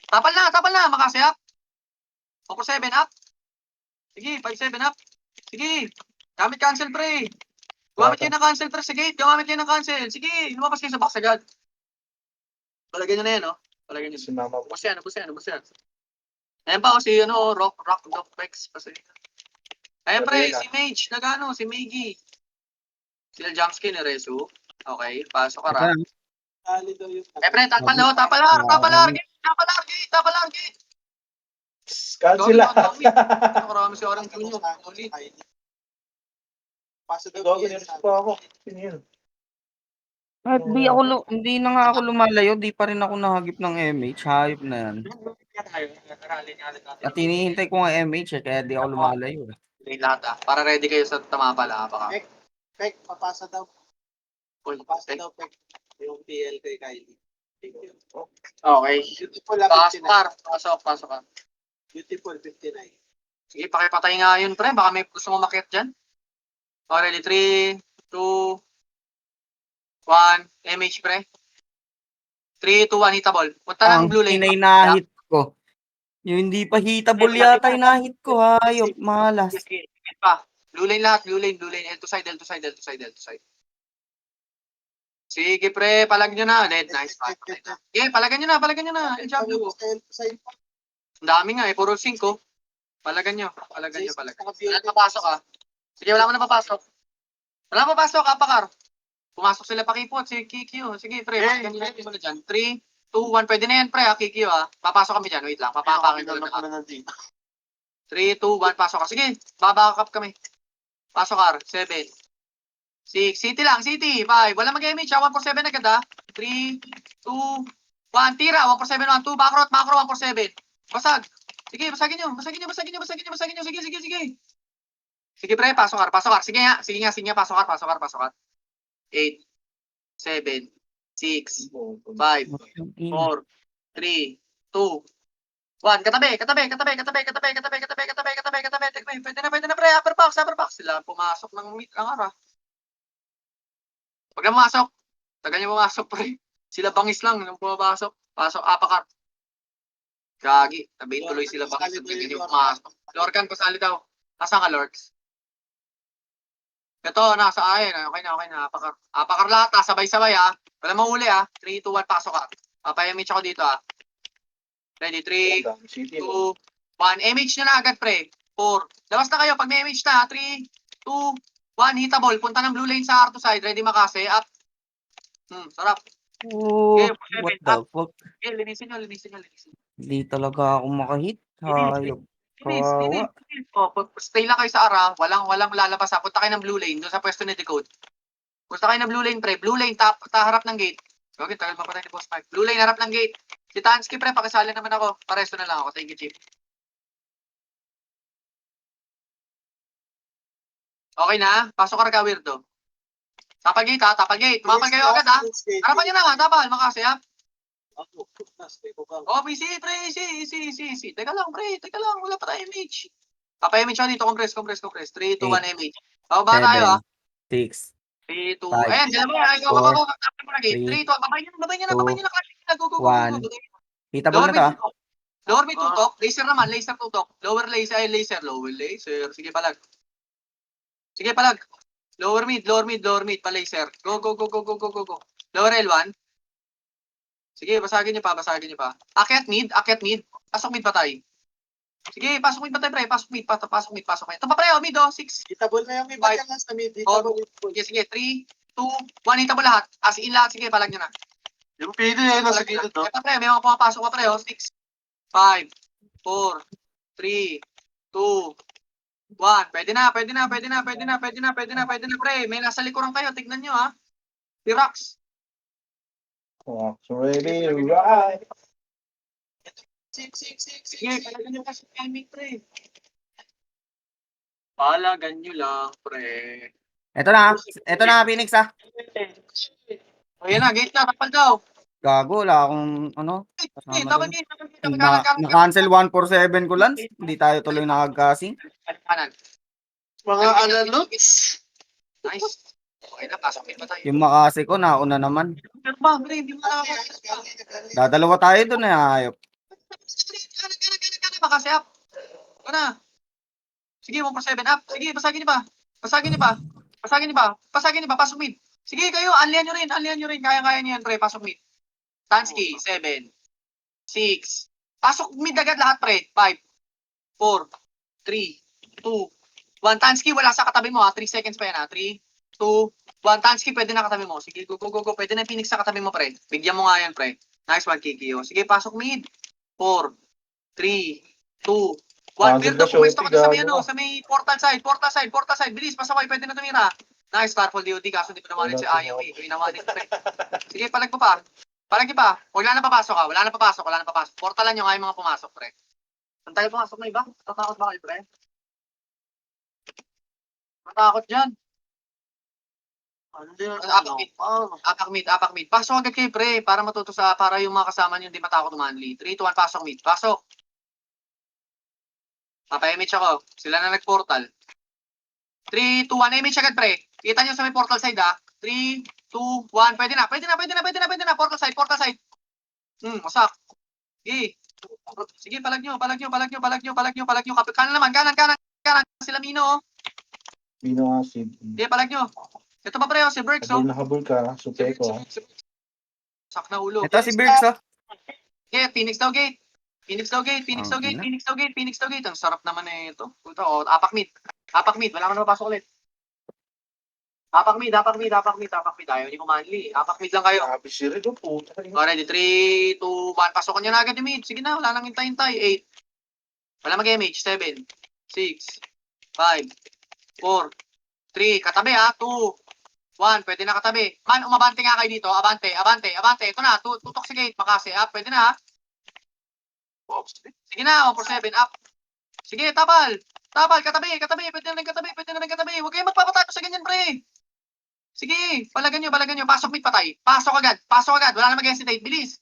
Tapal na, makasi up. 4-7 up. Sige, 5-7 up. Sige. Gamit cancel, pre. Gumamit kayo ng cancel pre sa gate. Gumamit kayo ng cancel. Sige, lumabas kayo sa box agad. Palagyan nyo na yan, no? Palagyan nyo. Sinama mo. Bus yan. Ayan pa kasi, rock, dog, pex. Ayan pre, si Mage, nagano, si Maggie. Sila jumpskin ni Resu. Okay, pasok ka ra. Tali daw yung... Eh pre, tapalar. Cancel lahat. Marami si Orang Junior. Paso daw Gago, yan nirito sa... pa ako. Sino yun? At hindi na nga ako lumalayo, di pa rin ako nahagip ng MH. Hayop na yan. At hinihintay ko nga MH kaya di ako lumalayo. Lahat para ready kayo sa tamapala. Baka. Pek, papasa daw. Uy, Papasa daw, Pek. Yung PL kay Kylie. Thank you. Okay. Beautiful lang 59. Pasok ka. Beautiful 59. Sige, pakipatay nga yun, pre. Baka may gusto mo makit dyan. Already, 3, 2, 1, MH, pre. 3, 2, 1, hitable. Punta ng Ang blue lane. inay ko. Yung hindi pa hitable yata yung nahit ko. Hayop, malas. Sige, pa. Blue lane lahat, blue lane. L to side. Sige, pre. Palag nyo na. Dead, nice. Sige, palagan nyo na. El Diablo. Ang dami nga, puro 5. Palagan nyo. Wala papasok, Sige, wala mo na papasok. Apakar. Pumasok sila pakipot, si Kikyo. Sige, pre, palagan nyo na dyan. 3, 2, 1, pwede na yan, pre, Kikyo, Papasok kami dyan, wait lang. Papapakin ko lang. 3, 2, 1, pasok ka. Sige, babakap kami. Pasok ka, 7, 6, City lang, City, 5. Wala mag-image, 147 agad, 3, 2, 1, tira, 147, 1, 2, macro, 147. Basag. Sige, basagin nyo. Sige. Sige, pre, pasok ka. Sige nga, pasok ka. 8, 7, 6, 5, 4, 3, 2, 1. Katabi. Pwede na, pre. Upper box. Sila pumasok ng mid ang ara. Pag na pumasok, tagal niya pumasok, pre. Sila bangis lang nung pumapasok. Pasok, apakar. Gagi, tabihin tuloy sila bangis. Hindi pumasok. Lorcan, pasali daw. Nasaan ka, Lords? Ito, nasa akin. Okay na. Apakar lahat, sabay-sabay, Wala mahuli, 3, 2, 1, pasok ka. Papayamich ako dito, Ready, 3, 2, 1. MH na agad, pre. 4. Labas na kayo. Pag may MH na, 3, 2, 1. Hitable. Punta ng blue lane sa R2 side. Ready makase. Up. Sarap. Oh, what the fuck? Okay, linisin nyo. Hindi talaga ako makahit. Hayop. Kawawa. Stay lang kayo sa ara. Walang lalabas, Punta kayo ng blue lane. Doon sa pwesto ni Decode. Punta kayo ng blue lane, pre. Blue lane, harap ng gate. Okay, tagal pa tayo ni Boss Mike. Blue lane, harap ng gate. Si Tansky, pre, pakisali naman ako. Paresto na lang ako. Thank you, Chief. Okay na? Pasok ka, Weirdo. Tapal gate. Mapal kayo agad, Harapan nyo na, tapal. Makasi, Oh, easy, pre. Easy. Teka lang, pre. Wala pa tayo image. Papa-image ako dito. Compress. 3, 2, 1, image. Baba tayo, 6. 3, 2, Five, ayan, dalawa. Ay, go. Tapos mo na gate. 3, 2, babay nyo na. Go. 1. Hitable na to, Lower mid tutok. Laser naman, laser tutok. Lower laser. Sige, palag. Lower mid, pa laser. Go. Lower L1. Sige, basagin niyo pa. Akyat mid. Pasok mid patay. Sige, pasok mid patay, pre. Pasok mid. Ito pa, pre, mid, 6. Hitable na yung iba dyan sa mid. Hitable. Sige, 3, 2, 1, hitable lahat. As in lahat, sige, palag nyo na. Yung pili nasa gilid, no? Ito, pre, may mga pumapasok pa, pre, 6, 5, 4, 3, 2, 1. Pwede na, pre. May nasa likuran kayo, tignan nyo, T-Rox. Ready, right. Sige, palagan nyo kasi timing, pre. Palagan nyo lang, pre. Ito na, Phoenix, Ayan na, gate na, tapal daw. Gago, wala akong, Tapal gate. Na-cancel 147 ko lang. Hindi tayo tuloy nakagkasing. Kanan. Mga analogs. Nice. Okay na, pasok pa tayo. Yung makasi ko, nauna naman. Pero ba, pre, hindi mo nakakasya. Dadalawa tayo dun, hayop. Kanan, makasya up. Ano na? Sige, 147 up. Sige, basagin niyo pa. Pasagin iba. Pasagin iba. Pasok mid. Sige kayo, anlian nyo rin. Anlian nyo rin. Kaya-kaya nyo yan, pre. Pasok mid. Tansky, 7, 6. Pasok mid agad lahat, pre. 5, 4, 3, 2, 1. Tansky, wala sa katabi mo, ha. 3 seconds pa yan, ha. 3, 2, 1. Tansky, pwede na katabi mo. Sige, go, go, go, go. Pwede na yung Phoenix sa katabi mo, pre. Bigyan mo nga yan, pre. Nice one, Kikio. Sige, pasok mid. 4, 3, 2, 1. Andun Birdo, ka, pumuesto ka Shorty, na sa may, gago. sa may portal side, portal side, portal side. Bilis, pasaway, pwede na tumira. Nice, Starfall DOD. Kaso di ko naman Wala si si Ayaw, Mo. eh. Inawanin, pre. Sige, palag mo pa. Palag mo pa. Wala na papasok, ha. Wala na papasok, wala na papasok. Portalan nyo nga yung mga pumasok, pre. Ang tayo pumasok na iba. Tatakot ba kayo, pre? Matakot dyan. Ano din, Apak mid. par. Apak mid, apak mid. Pasok agad kayo, pre. Para matuto sa, para yung mga kasama nyo hindi matakot umanli. 3, 2, 1, pasok mid. Pasok. Papa-image ako. Sila na nag-portal. 3, 2, 1. Image agad, pre. Kita nyo sa may portal side, ha. 3, 2, 1. Pwede na, pwede na, pwede na, pwede na, pwede na. Portal side, portal side. Masak. Sige. Sige, palag nyo, palag nyo, palag nyo, palag nyo, palag nyo, palag nyo. Kanan naman, kanan, kanan, kanan. Sila Mino, oh. Bino acid. Sige, palag nyo. Ito pa, pre, oh, si Berks, oh. Habol ha. Supe ko, ha. Sak na ulo. Ito si Birks, oh. Okay, Phoenix daw gate. Phoenix daw gate, Phoenix daw Ang gate, ina. Phoenix daw gate, Phoenix daw gate. Ang sarap naman eh ito. Ito, oh, apak mid. Apak mid, wala ka na mapasok ulit. Apak mid, apak mid, apak mid, apak mid. Ayaw, hindi ko manli. Apak mid lang kayo. Grabe si Rido, puta. Already, 3, 2, 1. Pasokan nyo na agad yung mid. Sige na, wala nang hintay-hintay. 8. Wala mag-MH. 7, 6, 5, 4, 3. Katabi, ha. 2, 1. Pwede na katabi. Man, umabante nga kayo dito. Abante, abante, abante. Ito na, tutok si gate. Makasi, ha. Pwede na, ha. Sige na, 1 for 7, up. Sige, tabal. Tabal, katabi, katabi. Pwede na rin katabi, pwede na rin katabi. Huwag kayong magpapatato sa ganyan, pre. Sige, palagan nyo, palagan nyo. Pasok mid patay. Pasok agad, pasok agad. Wala na mag-hesitate. Bilis.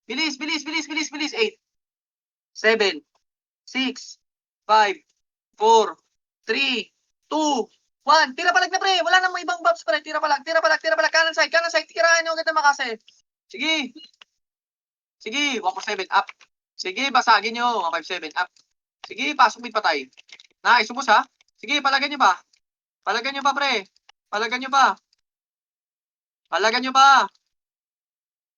Bilis, bilis, bilis, bilis, bilis. 8, 7, 6, 5, 4, 3, 2, 1. Tira palag na, pre. Wala nang ibang buffs, pre. Tira palag, tira palag, tira palag. Kanan side, kanan side. Tirahan nyo agad na makase. Sige. Sige, 1 for 7, up. Sige, basagin nyo. 1, 5, 7, up. Sige, pasok mid patay. Nice, ubos, ha. Sige, palagan nyo pa. Palagan nyo pa, pre. Palagan nyo pa. Palagan nyo pa.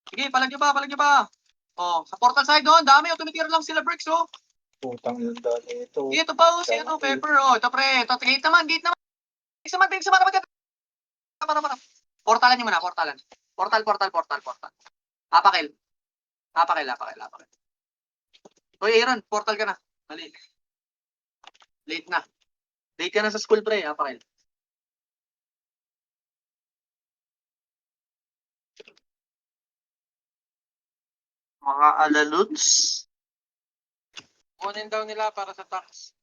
Sige, palag nyo pa, palag nyo pa. Oh, sa portal side doon, dami. Oh, tumitira lang sila Bricks, oh. Putang yung dali ito. Ito pa, oh, si ano, Pepper, oh. Ito, pre. Ito, gate naman, gate naman. Isa man, isa man, maganda. Portalan nyo muna, portalan. Portal, portal, portal, portal. Apakil. Apakil, apakil, apakil. Hoy, Aaron, portal ka na. Mali. Late na. Late ka na sa school, pre. Apakil. Mga alaluts. Kunin daw nila para sa tax.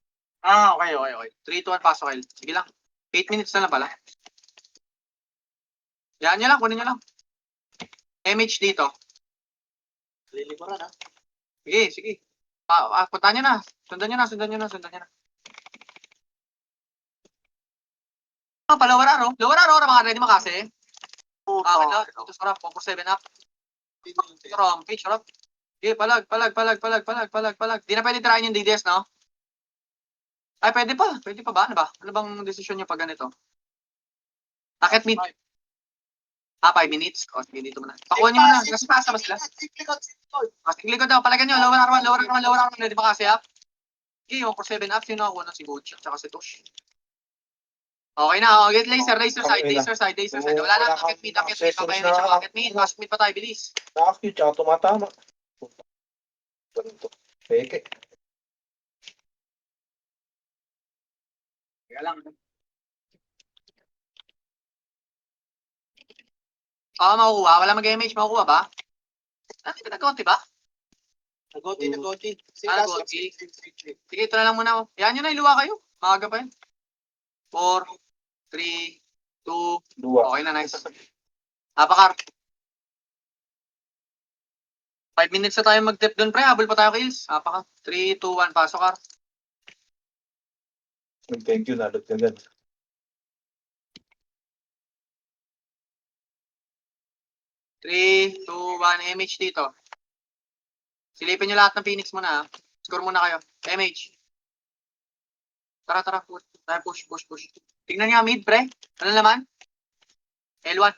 Okay, okay, okay. 3, 2, 1, pasok, Kyle. Sige lang. 8 minutes na lang pala. Yan nyo lang, kunin nyo lang. MH dito. Lilikuran, ha? Sige, sige. Punta nyo na. Sundan nyo na, sundan nyo na, sundan nyo na. Lower arrow, mga ready makase. Puta. Ito sarap, 4 for 7 up. Rampage, sarap. Sige, palag. Di na pwede tirahin yung DDS, no? Ay, pwede pa ba? Ano bang desisyon nyo pag ganito? Akit mid. 5 minutes. O, sige, dito muna. Pakuha nyo muna. Kasi paasa ba sila? Likod daw. Palagan nyo. Lower arm. Ready ba kasi up? Okay, 1 for 7 up. Sino ako? Si Gochi at saka si Tosh. Okay na. Get laser side. Wala na. Akit mid. Papay mid. Akit mid. Pasok mid pa tayo. Bilis. Nakakit, tsaka tumatama. Ganito. Peke. Kaya lang. Makukuha. Wala mag-MH. Makukuha ba? Ano yung nag-conti ba? Nagoti. Nagoti. Sige, ito na lang muna. Yan nyo na. Iluwa kayo. Maaga pa yun. 4, 3, 2. Dua. Okay na. Nice. Apakar. 5 minutes na tayo mag-tip doon, pre. Habol pa tayo kills. Apakar. 3, 2, 1. Pasok, Kar. Thank you, nalot agad. 3, 2, 1. MH dito. Silipin nyo lahat ng Phoenix muna, ha. Score muna kayo. MH. Tara, push. Tara, push. Tingnan niya mid, pre. Ano naman? L1.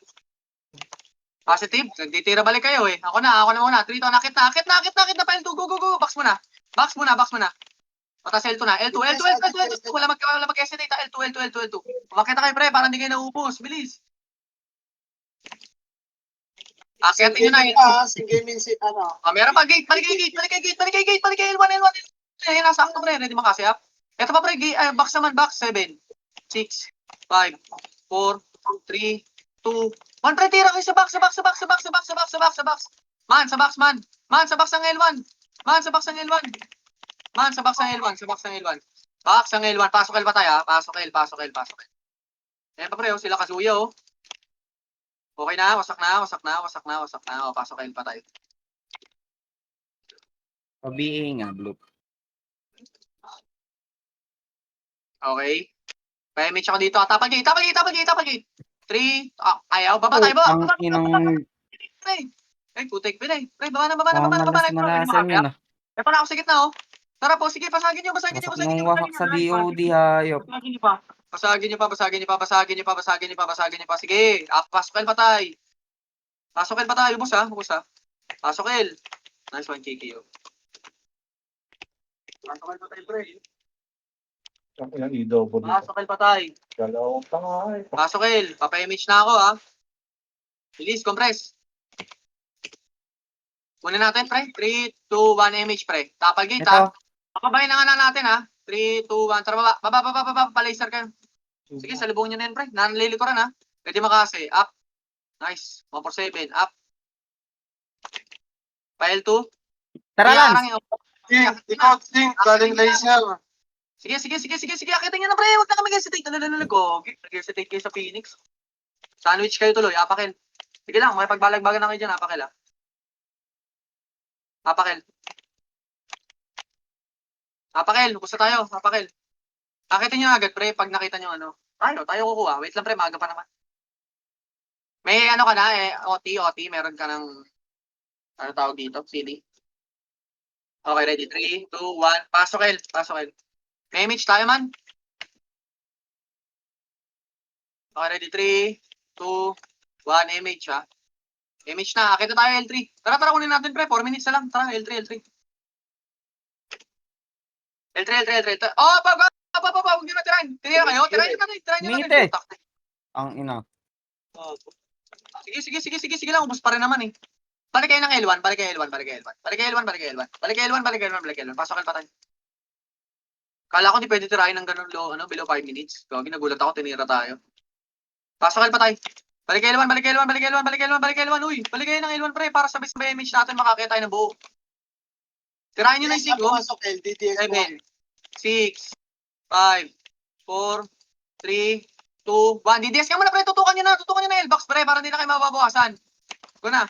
Positive. Nagtitira balik kayo eh. Ako na muna. 3 to. Nakit na. File 2. Go. Box muna. Patas L2 na. L2. Wala mag-hesitate. L2. Umakit na kayo, pre. Para hindi kayo naubos. Bilis. Akitin nyo na yun. Single min si ano. Meron pa gate. Balik kayo L1. Ayan, nasakto, pre. Ready makasi up. Ito pa, pre. Box naman. Box. 7, 6, 5, 4, 3, 2, 1. Pre, tira kayo sa box. Man, sa box ang L1. Box ang L1. Pasok L pa tayo, ha? Pasok L. Ayan pa, pre. Sila kasuya, oh. Okay na. Wasak na. Oh, pasok L pa tayo. Pabihi nga, blue. Okay. Pa-image ako dito. Tapal gate. 3. Ayaw. Baba tayo. Ang inang Ay, putik. Pre, baba na. malasan yun ah. Ito na ako sa gitna, oh. Tara po, sige, basagin nyo. Wasak nung wahak sa DOD, hayop. Basagin nyo pa. Sige, pasok L patay. Ubus ha. Pasok L. Nice one, KKO. Pasok L patay, pre. Ang ilang i-double dito. Pasok L patay. Dalawang tanga eh. Pasok L. Papa-image na ako, ha. Release, compress. Kunin natin, pre. 3, 2, 1, image, pre. Tapal gate, ha. Ito, Papabayin na nga natin, ha. 3, 2, 1. Tara, baba. Palaser kayo. Sige, salubong nyo na yun, pre. Nanlilikuran, ha. Pwede makasi. Up. Nice. 147. Up. File 2. tara lang. Ikaw, Ding, galing laser. Sige. Akitin nyo na, pre. Huwag na kami hesitate. Nag-hesitate kayo sa Phoenix. Sandwich kayo tuloy. Apakil. Sige lang. Makipagbalag-bagan na kayo dyan. Apakil, ha. Apakil. Bukusta tayo. Apakil. Akitin nyo agad, pre. Pag nakita nyo, ano. Tayo kukuha. Wait lang, pre. Maaga pa naman. May ano ka na, OT. Meron ka ng, ano tawag dito? CD. Okay, ready. 3, 2, 1. Pasok, El. May image tayo, man. Okay, ready. 3, 2, 1. Image, ha. Image na. Akita tayo, L3. Tara, kunin natin, pre. 4 minutes na lang. Tara, L3. Oh, huwag nyo na tirahin. Tirahin nyo Minute. natin. Ang ina. Sige lang. Ubus pa rin naman, eh. Balik kayo ng L1. Balik kayo L1. Pasok pa tayo. Kala ko di pwede tirahin ng ganun below 5 minutes. Gagi, nagulat ako, tinira tayo. Pasok pa tayo. Balik kayo L1. Uy, balik kayo ng L1, pre. Para sabay image natin, makakita tayo ng buo. Tirahin nyo na yung 5. Pasok LDDS mo. 7, 6, 5, 4, 3, 2, 1. DDS ka muna, pre. Tutukan nyo na L-box, pre. Para hindi na kayo mababawasan. Go na.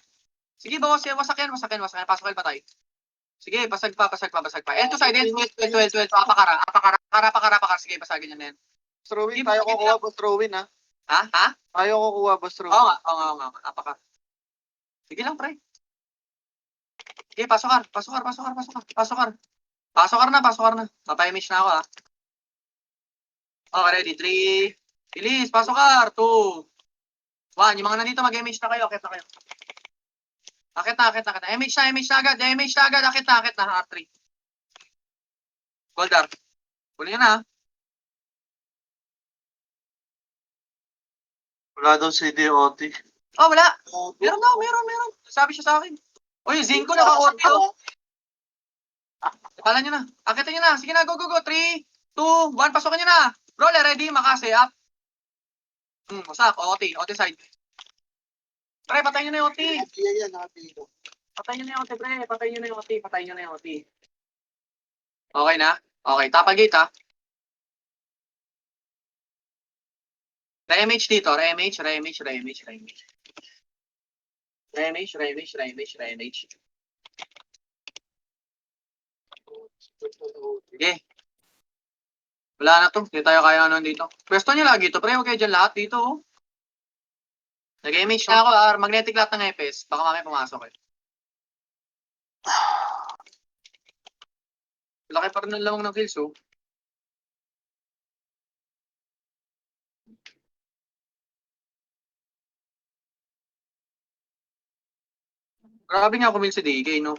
Sige, wasak yan. Pasok pa tayo. Sige, basag pa. L2 side, L2. Apakara. Sige, basagin nyo na yan. Throwing, tayo kukuha, boss throwing, ha? Ha? Tayo kukuha, boss throwing. Oo nga. Apakara. Sige lang, pre. Sige, pasokar. Pasokar na. Papa-image na ako, ha. Okay, ready. 3. Release. Pasokar. 2. 1. Yung mga nandito, mag-image na kayo. Akit na kayo. Image na agad. Akit na. R3. Goldar. Kunin nyo na, ha. Wala daw CDOT. Oh, wala. Meron. Sabi siya sa akin. Uy, Zinco naka-OT, oh. Pala nyo na. Akitin nyo na. Sige na, go. 3, 2, 1. Pasokan nyo na. Roller, ready. Makasi, up. Wasak. OT side. Pre, patayin nyo na yung OT. Yan, nakapilo. Patayin nyo na yung OT, pre. Patayin nyo na yung OT. Okay na? Okay, tapal gate, ha. Re-image dito. Re-image. Sige. Wala na to. Hindi tayo kaya ano dito. Pwesto nyo lagi to, pre. Huwag kayo dyan lahat dito, oh. Nag-image na ako, magnetic lahat ng EPS. Baka mamaya pumasok, eh. Laki pa rin ng lamang ng kills, oh. Grabe nga kumil si DK, no?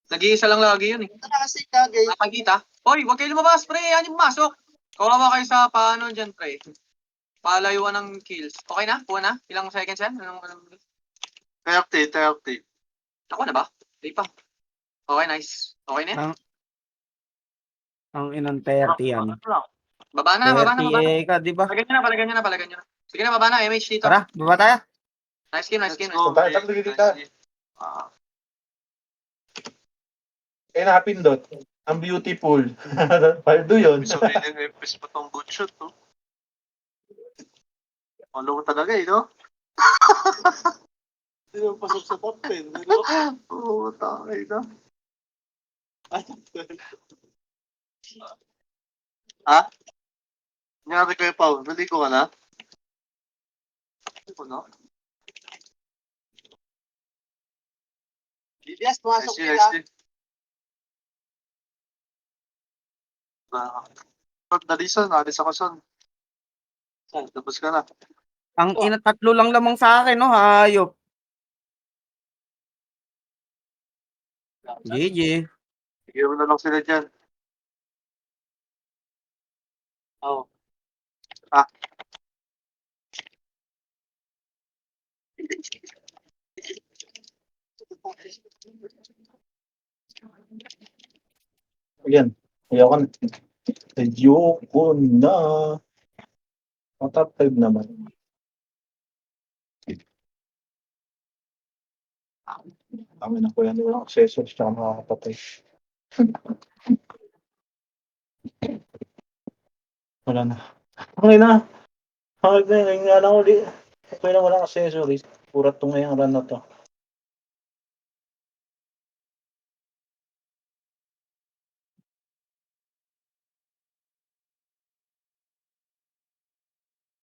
Nag-iisa lang lagi yun eh. Ito na kasi kagay. Nakakita. Hoy, huwag kayo lumabas, pre. Yan yung pumasok. Kawawa kayo sa paano dyan, pre. Palayuan ng kills. Okay na? Kuha na? Ilang seconds yan? 30. Ako na ba? Di pa. Okay, nice. Okay na yan. Ang inang 30 yan. Baba na, baba na, 30 baba na. eh ka, di ba? Palagyan nyo na. Sige na, baba na. MH dito. Tara, baba tayo. Nice game. Let's go, Tayo, Vic. tayo, kita. Ah, Eh, napindot. Ang beautiful. Paldo yun. so, rin FPS pa tong good shot, no? Malo ko talaga, eh, no? Hindi mo pasok sa top 10. Hindi mo. Oo, takay na. Ah, top 10. Ha? Nangyari kayo, Pao. Naligo ka na? Ano, no? BBS, pumasok Nice, nila. nice. Pag dalisan, alis ako son. Tapos ka na. Ang ina, 3 lang lamang sa akin, no? Hayop. GG. Bigyan mo na lang sila dyan. Oo. Ah. Ayan. Ayoko na. Ayoko na. Ang top 5 naman. Kami na ko yan. Walang accessories tsaka makakapatay. Wala na. Okay na. Okay na. Ngayon nga lang ulit. Okay na walang accessories. Pura to ngayong run na to.